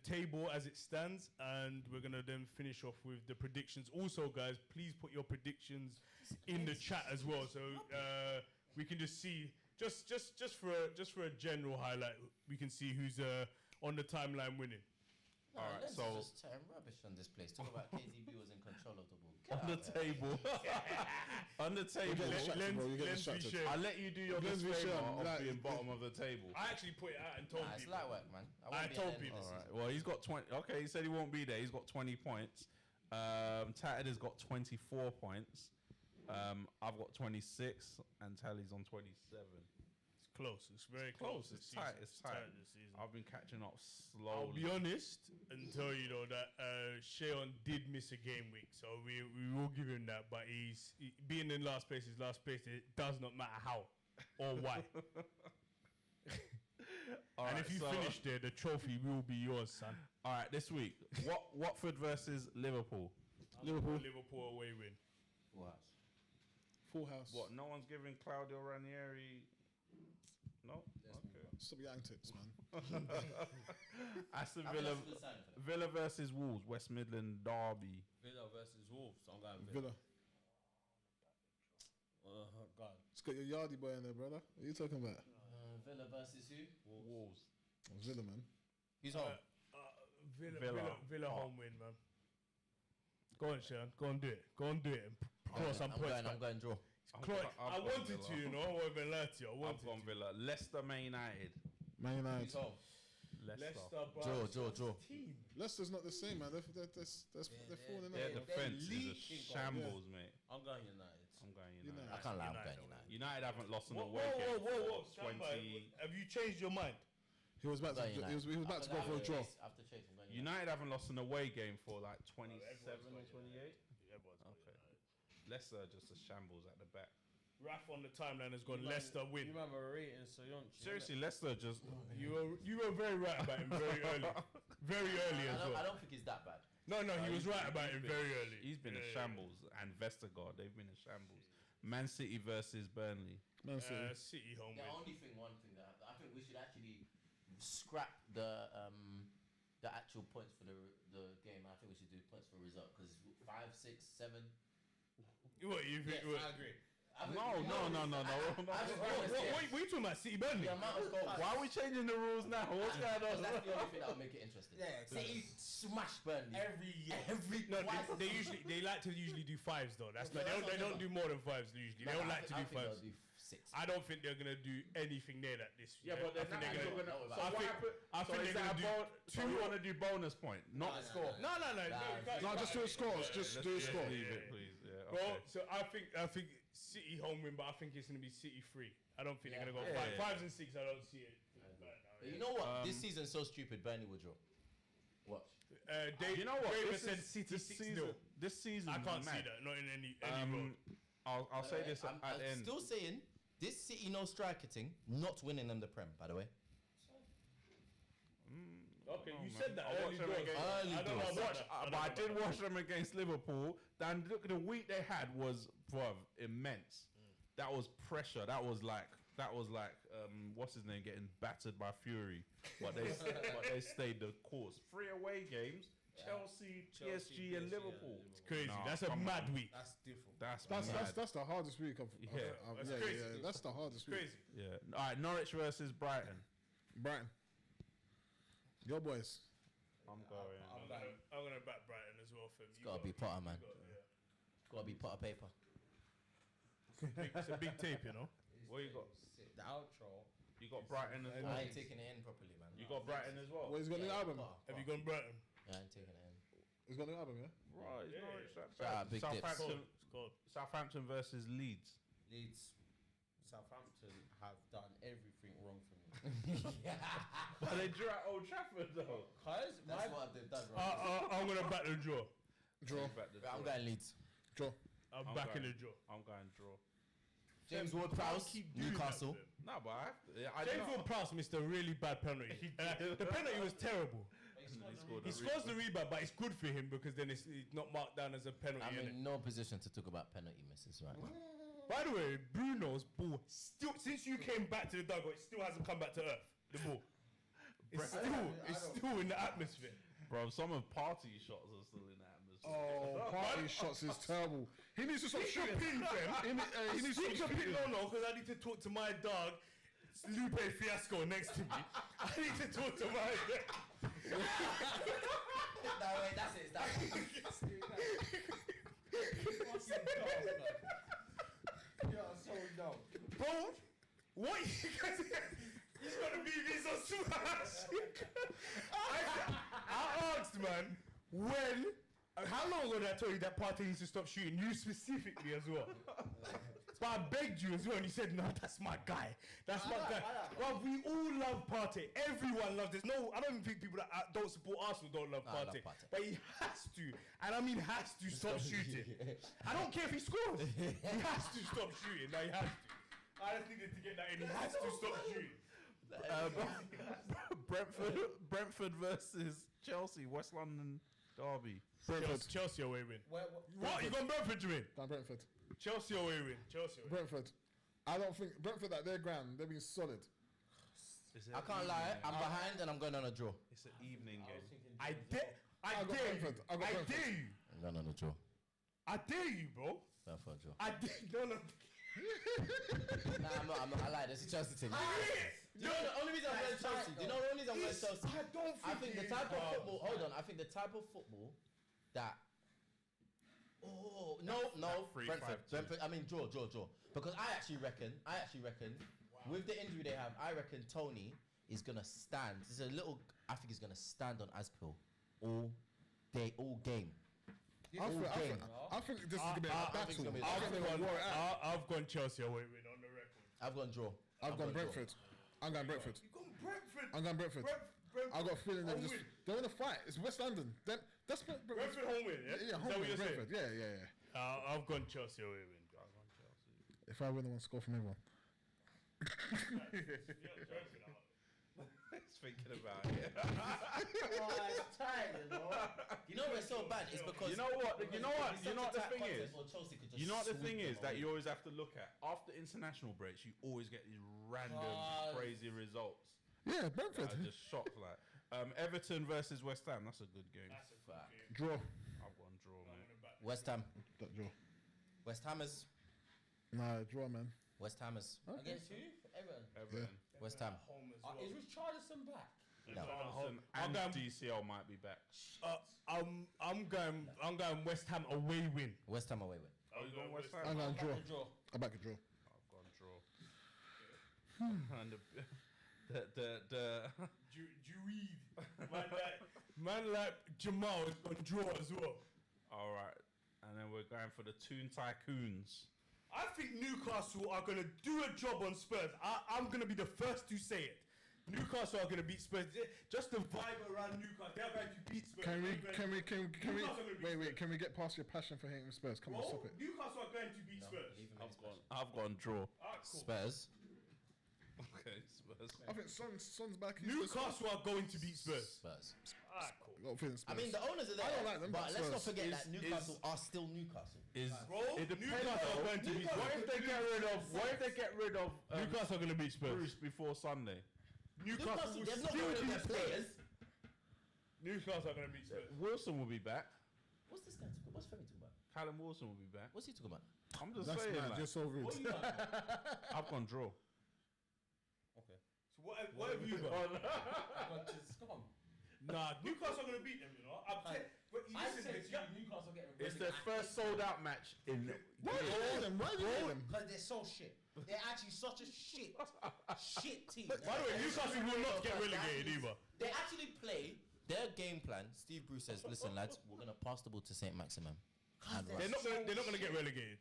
table as it stands, and we're gonna then finish off with the predictions. Also, guys, please put your predictions in the chat as well, so we can just see just for a general highlight. We can see who's on the timeline winning. No, Alright, Lenz so- is just chatting rubbish on this place. Talk about KDB was in control of the ball. Get On the out of here. table. On the table. get distracted, bro. You get Lenz distracted. Fisher. I'll let you do your Let's be disclaimer sure, of like, being bottom of the table. I actually put it out and told Nah, it's people. light work, man. I won't be told at the end people. of the All season. right. Well, he's got 20. Okay, he said he won't be there. He's got 20 points. Tatted has got 24 points. I've got 26, and Tally's on 27. It's close. It's very close. It's this tight. season. It's tight. this season. I've been catching up I'll slowly. be honest and tell you though that Sheon did miss a game week, so we will give him that. But being in last place is last place. It does not matter how or why. All And right, if you so- finish there, the trophy will be yours, son. All right, this week, Watford versus Liverpool. Liverpool away win. Full house. Full house. What? No one's giving Claudio Ranieri. No. Okay. Stop your antics, man. Aston I think Villa. that's a good sign for them. Villa versus Wolves. West Midland derby. Villa versus Wolves. So I'm going Villa. Villa. God. It's got your Yardy boy in there, brother. What are you talking about? Villa versus who? Wolves. It's Villa, man. Who's home? Villa home win, man. Go on, Sean. Go and do it. Go and do it. And claw some points. I'm back. going draw. I wanted to, you know. I won't even lie to you. I I've wanted gone to. Villa. Leicester, Man United. Man Who's United. home? Leicester, Draw. team. Leicester's not the same, man. They're falling Their out. defense is a leaking. shambles, mate. I'm going United. I'm going United. United. I can't lie, I'm United. going United. United haven't lost an Whoa, away game whoa. for Stand by. 20. Have you changed your mind? He was about to. I'm going He was about to go for a draw. After Chase, I'm going United. United haven't lost an away game for like 27 or everyone's 28. Okay. Leicester just a shambles at the back. Raf on the timeline has gone Leicester You win. remember rating Soyuncu? Seriously, Leicester just. You were very right about him very early. Very early as I well. don't think he's that bad. No, he was right about he's him been- very early. He's been a Yeah. shambles, and Vestergaard, they've been a shambles. Man City versus Burnley. Man City. City home The win. only thing, one thing that I think we should actually scrap the actual points for the game. I think we should do points for result because 5, 6, 7. What you think? Yes, what, I agree. No. what you talking about? City Burnley? The amount of goals. Why are we changing the rules now? What's going Because on? that's the only thing that will make it interesting. Yeah, City smash Burnley Every year. No, twice a they season. usually like to usually do fives though. That's Yeah, not, that's they what don't I'm do more than fives usually. No, They don't I like to do think they'll fives. do 6. I don't think they're gonna do anything near that this year. Yeah, but I then think that they're means gonna. you're gonna. No, So I what think- happened? I So think is they're that gonna a do so you want to do bonus point, not score? No. No, just do a score. Just do a score. Leave it, please. Yeah. Well, Okay. so I think City home win, but I think it's gonna be City 3. I don't think they're gonna go Yeah. five. Yeah. Fives and 6. I don't see it. Right now, But you know what? This season's so stupid. Burnley will draw. Watch. You know what? David This said is- City this 6-0. season. This season, I can't mad. see that. Not in any road. I'll say this I'm at the end. still saying this City no striker thing, not winning them the Prem, by the way. Okay, you man. said that I'll early watch them doors. again. Early I don't know doors. about that. But I did watch them against Liverpool. Then look, the week they had was, bruv, immense. That was pressure. That was like what's his name getting battered by Fury, but they stayed the course. 3 away games: Chelsea, PSG, and Liverpool. Crazy. Nah, That's a come mad on. week. That's different. That's That's mad. the hardest week of Yeah. That's yeah, crazy. yeah, that's the hardest week. Crazy. Yeah. All right, Norwich versus Brighton. Brighton. Your boys. I'm going. I'm gonna back Brighton as well, fam. It's gotta be Potter, man. Gotta be Potter paper. It's a big tape, you know. What you got? The outro. You got Brighton as well. I ain't taking it in properly, man. You got Brighton as well. Well, he's got a new album. Potter. Have you gone Brighton? Yeah, I ain't taking it in. He's got a new album, yeah. Right, it's Norwich. Shout out Big Dips. Southampton. It's called. Southampton versus Leeds. Leeds, Southampton have done everything wrong for me. But they drew at Old Trafford though. Cause That's what they've done wrong. I'm gonna back the draw. Draw. I'm going Leeds. Draw. I'm backing the draw. I'm going draw. James Can't Ward-Prowse, keep doing Newcastle. that, fam. No, but I have to. I James Ward-Prowse missed a really bad penalty. The penalty was terrible. He scores the rebound, but it's good for him because then it's not marked down as a penalty. I'm innit? in no position to talk about penalty misses right now. By the way, Bruno's ball still, since you came back to the dugout, it still hasn't come back to earth. The ball, it's still in the atmosphere. Bro, some of Party shots are still in the atmosphere. Oh, party shots is terrible. He needs to stop Stick your shooting. pin, fam. He needs to Stick stop your pin. shooting. No, because I need to talk to my dog, Lupe Fiasco, next to me. I need to talk to my dog. No, wait, that's it. That's You're so dumb. Bro, what you guys? He's got to be this on Smash. I asked, man, when, how long ago did I tell you that Partey needs to stop shooting? You specifically as well. But I begged you as well, and you said, no, that's my guy. That's my guy. Well, we all love Partey. Everyone loves this. No, I don't even think people that don't support Arsenal don't love I love Partey. Partey. But he has to, and I mean has to stop shooting. I don't care if he scores. He has to stop shooting. No, he has to. I just needed to get that in. He has to stop shooting. Brentford versus Chelsea, West London derby. Brentford. Chelsea away win. What? What? You got Brentford to win? Down Brentford. Chelsea away win. Chelsea away. Brentford. I don't think Brentford at their ground. They've been solid. I can't lie. I'm behind and I'm going on a draw. It's an evening game. I dare got you. Brentford. I got I Brentford. dare you. I'm going on a draw. I dare you, bro. Go for a draw. I dare. No. Nah, I'm not. I lied. It's a Chelsea thing. Yes. Do you know the only reason I'm going Chelsea? Do you know the only reason I'm going Chelsea? I don't think. I think the it type is. of football. Hold on. I think the type of football that. Oh no! 3-5-2. Brentford. I mean draw. Because I actually reckon. With the injury they have, I reckon Tony is gonna stand. There's a little. I think he's gonna stand on Aspil all day, all game. I think this is going to be a think it's battle. gonna be a I think they're going to war it out. I've gone Chelsea away win on the record. I've gone draw. I've gone draw. Brentford. I'm going Brentford. You gone Brentford. I'm going Brentford. Brentford. I got a feeling Home win. they're in a fight. It's West London. That's Brentford home win. Yeah. Yeah, Is home that what win. you're saying? Brentford. Yeah. I've gone Chelsea away win. If I win, I want to score from everyone. He's thinking about it. It's tight, you know. You know what's so bad? It's because You know what? You know what? it's You know what the such a tight thing is? contest, or Chelsea could just You know what the sweep thing them is that away. you always have to look at after international breaks. You always get these random crazy results. Yeah, Brentford. Just shocked like. Everton versus West Ham. That's a good game. Fuck. Draw. I've gone draw, man. West Ham. That draw. West Hammers. Nah, draw, man. West Hammers. Against who? Everton. Everton. West Ham. Home as well. Is Richarlison back? No. Richarlison I'm and going- DCL might be back. I'm going West Ham away win. West Ham away with. Oh, you going West I'm Ham? going draw. Draw. I'm back to draw. I've gone draw. And the Jureed. Man like Jamal is going to draw as well. all right, and then we're going for the Toon Tycoons. I think Newcastle are going to do a job on Spurs. I'm going to be the first to say it. Newcastle are going to beat Spurs. Just the vibe around Newcastle, they're going to beat Spurs. Can we Newcastle are gonna beat wait? Spurs. Can we get past your passion for hating Spurs? Come on, stop it. Newcastle are going to beat Spurs. I've gone draw. Alright, cool. Spurs. Okay, Spurs. I think Son's back. Newcastle are going to beat Spurs. Spurs. Alright, cool. I mean, the owners are there. I don't like them, but but let's not Spurs forget is- that Newcastle are still Newcastle. Bro, It depends. Newcastle are going to beat Spurs. What if they get rid of? What if they get rid of Newcastle are going to beat Spurs. Bruce before Sunday? Newcastle will They've not still got rid of beat their Spurs. players. Newcastle are going to beat Spurs. Wilson will be back. What's this guy talking about? What's Femi talking about? Callum Wilson will be back. What's he talking about? I'm just That's saying. mad. Like, You're so rude. I've gone draw. Okay. So what have you got? But just come on. Nah, Newcastle are going to beat them, you know. But I listen, said the to gap- you, Newcastle getting It's their first sold out match in. Why do you hate them? Why do you hate them? Because they're so shit. They're actually such a shit team. By the way, Newcastle will not get relegated either. They actually play their game plan. Steve Bruce says, "Listen, lads, we're gonna pass the ball to Saint Maximin." And they're run. They're not going to get relegated.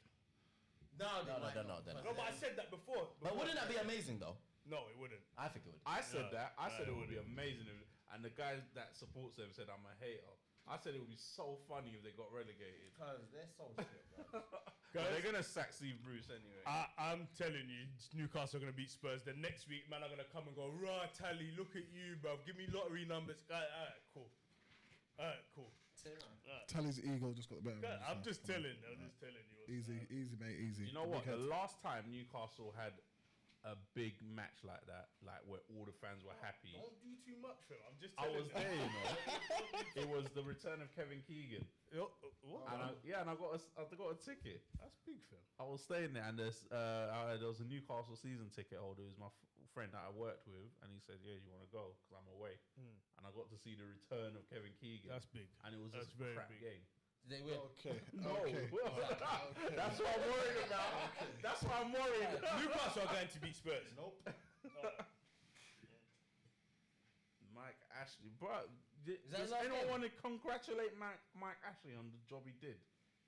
No, No, they're not. No, but I said that before. But wouldn't that be amazing, though? No, it wouldn't. I think it would. I said that. I said it it would be wouldn't. amazing. And the guy that supports them said I'm a hater. I said it would be so funny if they got relegated. Because they're so shit, bro. But they're gonna sack Steve Bruce anyway. I'm telling you, Newcastle are going to beat Spurs. Then next week, man, are going to come and go, right, Tally, look at you, bro. Give me lottery numbers. Alright, cool. Alright, cool. Tally's ego just got the better of him. I'm just telling you. what's Easy, easy, mate, easy. You know what? Big The head. last time Newcastle had a big match like that, like where all the fans were happy, Don't do too much, fam. I'm just I telling was you. there. You know, it was the return of Kevin Keegan, What? and I got a ticket. That's big, fam. I was staying there, and there was a Newcastle season ticket holder. Who's my friend that I worked with, and he said, "Yeah, you want to go? Because I'm away." And I got to see the return of Kevin Keegan. That's big. and it was That's just a very crap big. game. They win. Okay. No, Okay. that's what I'm worried about. That's what I'm worried about. Newcastle are going to beat Spurs. Nope. Mike Ashley, but that does last anyone game? want to congratulate Mike Ashley on the job he did,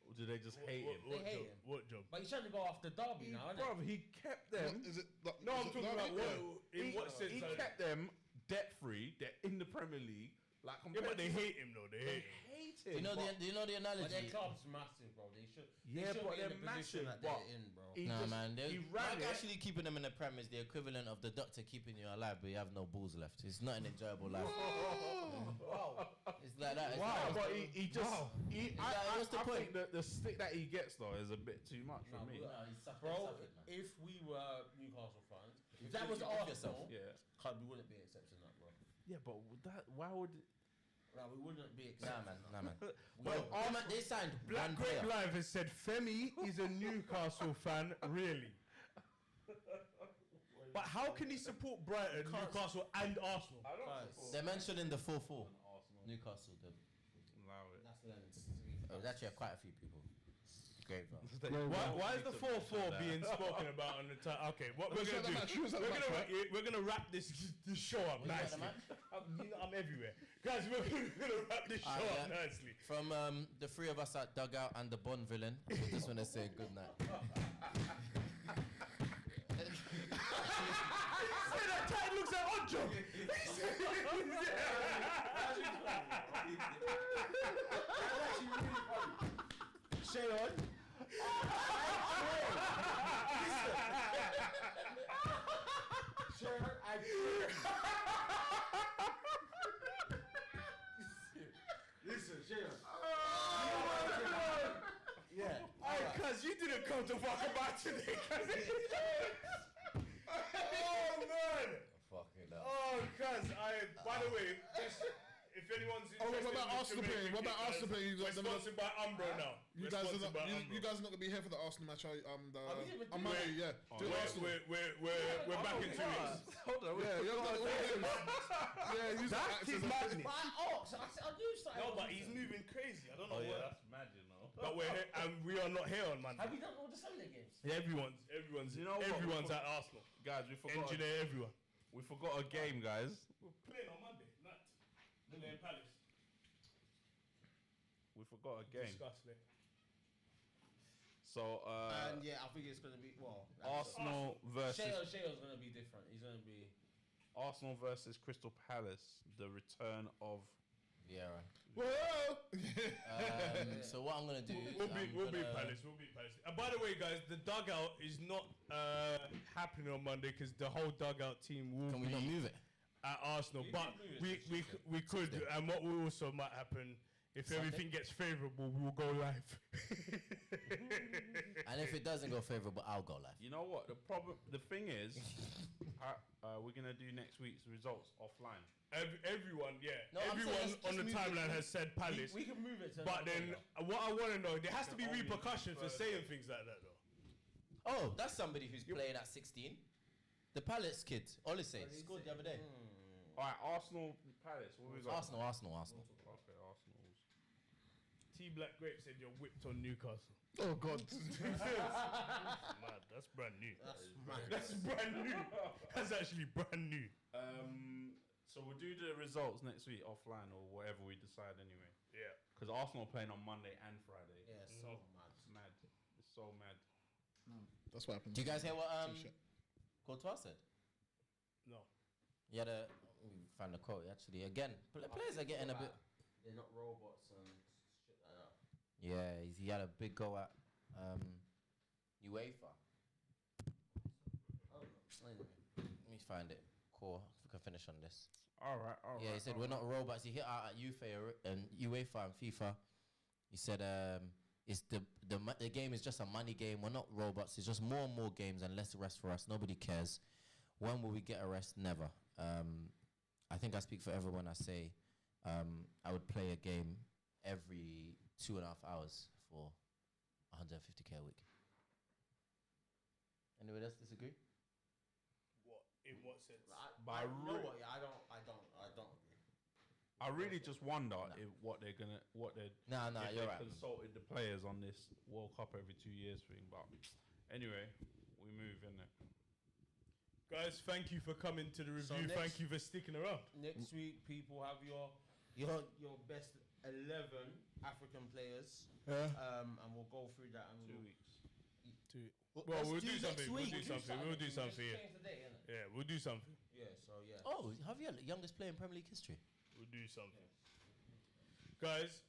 or do they just hate him? They hate him. What job? But he's trying to go after Derby now, isn't it? Bro, he kept them. Is it? Like, No, is I'm it talking Derby? about Yeah. what. In what sense? He kept them debt free. They're in the Premier League. Like, Yeah, but they hate him though. They hate him. hate Do him. you know but- the But their analogy? club's massive, bro. They should. Yeah, they should but be in they're the position massive, that but- they're in, bro. He No, just- man. he Mike ran it. actually keeping them in the Prem is the equivalent of the doctor keeping you alive, but you have no balls left. It's not an enjoyable life. Wow. It's like that. It's Wow, like, but he just. What's the I point? think that the stick that he gets though is a bit too much for No, me. but- No, he's suffering, Bro, suffering, man. if we were Newcastle fans, if that was you give yourself, Arsenal, Yeah, we wouldn't be accepting that, bro. yeah, but would that why would? No, we wouldn't be Nah, accepting man. that. Well, they signed Black one Grape player. Live has said Femi is a Newcastle fan, really. But how can he support Brighton, Newcastle, and Arsenal? I don't They're mentioned in the 4-4. Newcastle. allow it. That's Lens. There's actually quite a few people. Great, bro. Why is the 4-4 being spoken about on the time? Okay, what we're Was gonna that the match? do? Was that the match, right? We're gonna wrap this show up Was that the nicely. match? I'm everywhere, guys. We're gonna wrap this show Alright, up yeah. nicely. From the three of us at Dugout and the Bond villain, I just want to say good night. Say that tight looks at Ojo. Shayon. Shayon, Listen, Shayon. Yeah. Hey, cuz you didn't come to fuck about today, cuz. Oh man. Fucking hell. Oh, cuz by the way, just if anyone's Oh, interested what about in Arsenal Jamaican playing? What about kit, Arsenal guys, playing? We're sponsored by Umbro now. You We're guys are sponsored by not. Umbro. You guys are not gonna be here for the Arsenal match. we even On do Monday, yeah. Do Arsenal. We're back in 2 weeks. Hold on, Yeah, you're gonna yeah, use That's his madness. But I knew something. No, but he's moving crazy. I don't know Oh yeah, what. that's mad, you know. But we're here, and we are not here on Have Monday. you done all the Sunday games? Yeah, everyone's You know what? everyone's at Arsenal. Guys, we forgot. Engineer, everyone. We forgot a game, guys. We're playing on Monday night. Million Palace. We forgot a game. Disgusting. So And yeah, I think it's gonna be Arsenal versus. Shayon's gonna be different. He's gonna be Arsenal versus Crystal Palace. The return of. Vieira. Whoa! So what I'm gonna do? We'll is beat Palace. We'll beat Palace. And by the way, guys, the dugout is not happening on Monday because the whole dugout team will Can we be not move it? at Arsenal. We But can move it we could. Tuesday. And what will also might happen if Sunday? everything gets favourable, we will go live. And if it doesn't go favourable, I'll go live. You know what? The thing is, we're gonna do next week's results offline. Everyone, yeah. No, I'm saying Everyone let's on the just move timeline it. has said Palace. We can move it to But another then day, what I want to know, there has to be only repercussions for Thursday. saying things like that, though. Oh, that's somebody who's playing at 16. The Palace kid, Olise, scored the other day. All right, Arsenal Palace. What we got? Arsenal. Okay, Arsenal's. T Black Grape said you're whipped on Newcastle. Oh God. Mad, that's brand new. That's brand new. That's actually brand new. So we'll do the results next week offline or whatever we decide anyway. Yeah. Because Arsenal are playing on Monday and Friday. Yeah, so mad. It's mad. It's so mad. That's what happened. Do you guys hear what T-shirt. Courtois said? No. He had a found the quote actually. Again, players are getting a bit. They're not robots and shit like that. Yeah, he had a big go at UEFA. Anyway, let me find it. Cool. If we can finish on this. All right. Yeah, he said we're not robots. He hit out at UEFA and FIFA. He said it's the game is just a money game. We're not robots. It's just more and more games and less rest for us. Nobody cares. When will we get a rest? Never. I think I speak for everyone. I say I would play a game every 2.5 hours for 150k a week. Anyone else disagree? What? In what sense? I know what? Yeah, I don't agree. I really just wonder if what they're Nah, if you're they right. consulted the players on this World Cup every 2 years thing. But anyway, we move in it. Guys, thank you for coming to the review. So next- Thank you for sticking around. Next week, people have your best 11 African players, Yeah. and we'll go through that. And 2 we'll, weeks. Well, let's we'll do do next something. We'll week. do something. We'll do Just something. Yeah. change the day, innit? Yeah, we'll do something. Yeah. So yeah. Oh, Javier, youngest player in Premier League history. We'll do something. Guys,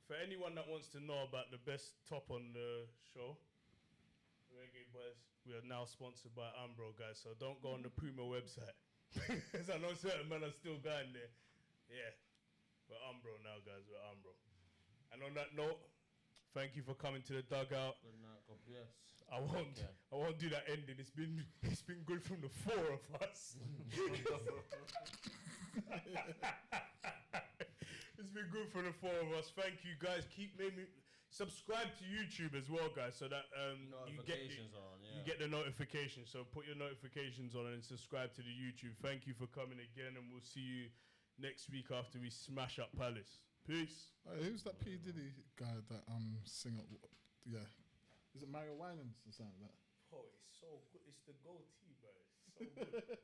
for anyone that wants to know about the best top on the show, Reggae Boys, we are now sponsored by Umbro, guys. So don't go on the Puma website. Because I know certain men are still going there. Yeah. We're Umbro now, guys. We're Umbro. And on that note, thank you for coming to the dugout. Good night. God bless. I won't do that ending. It's been good from the four of us. It's been good for the four of us. Thank you, guys. Keep maybe subscribe to YouTube as well, guys, so that Notifications are on. Yeah. you get the notifications. So put your notifications on and subscribe to the YouTube. Thank you for coming again, and we'll see you next week after we smash up Palace. Peace. Who's that P Diddy guy that sing up? Yeah, is it Mario Winans or something like that? Oh, it's so good. It's the goatee, bro. It's so good.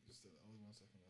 Just only 1 second.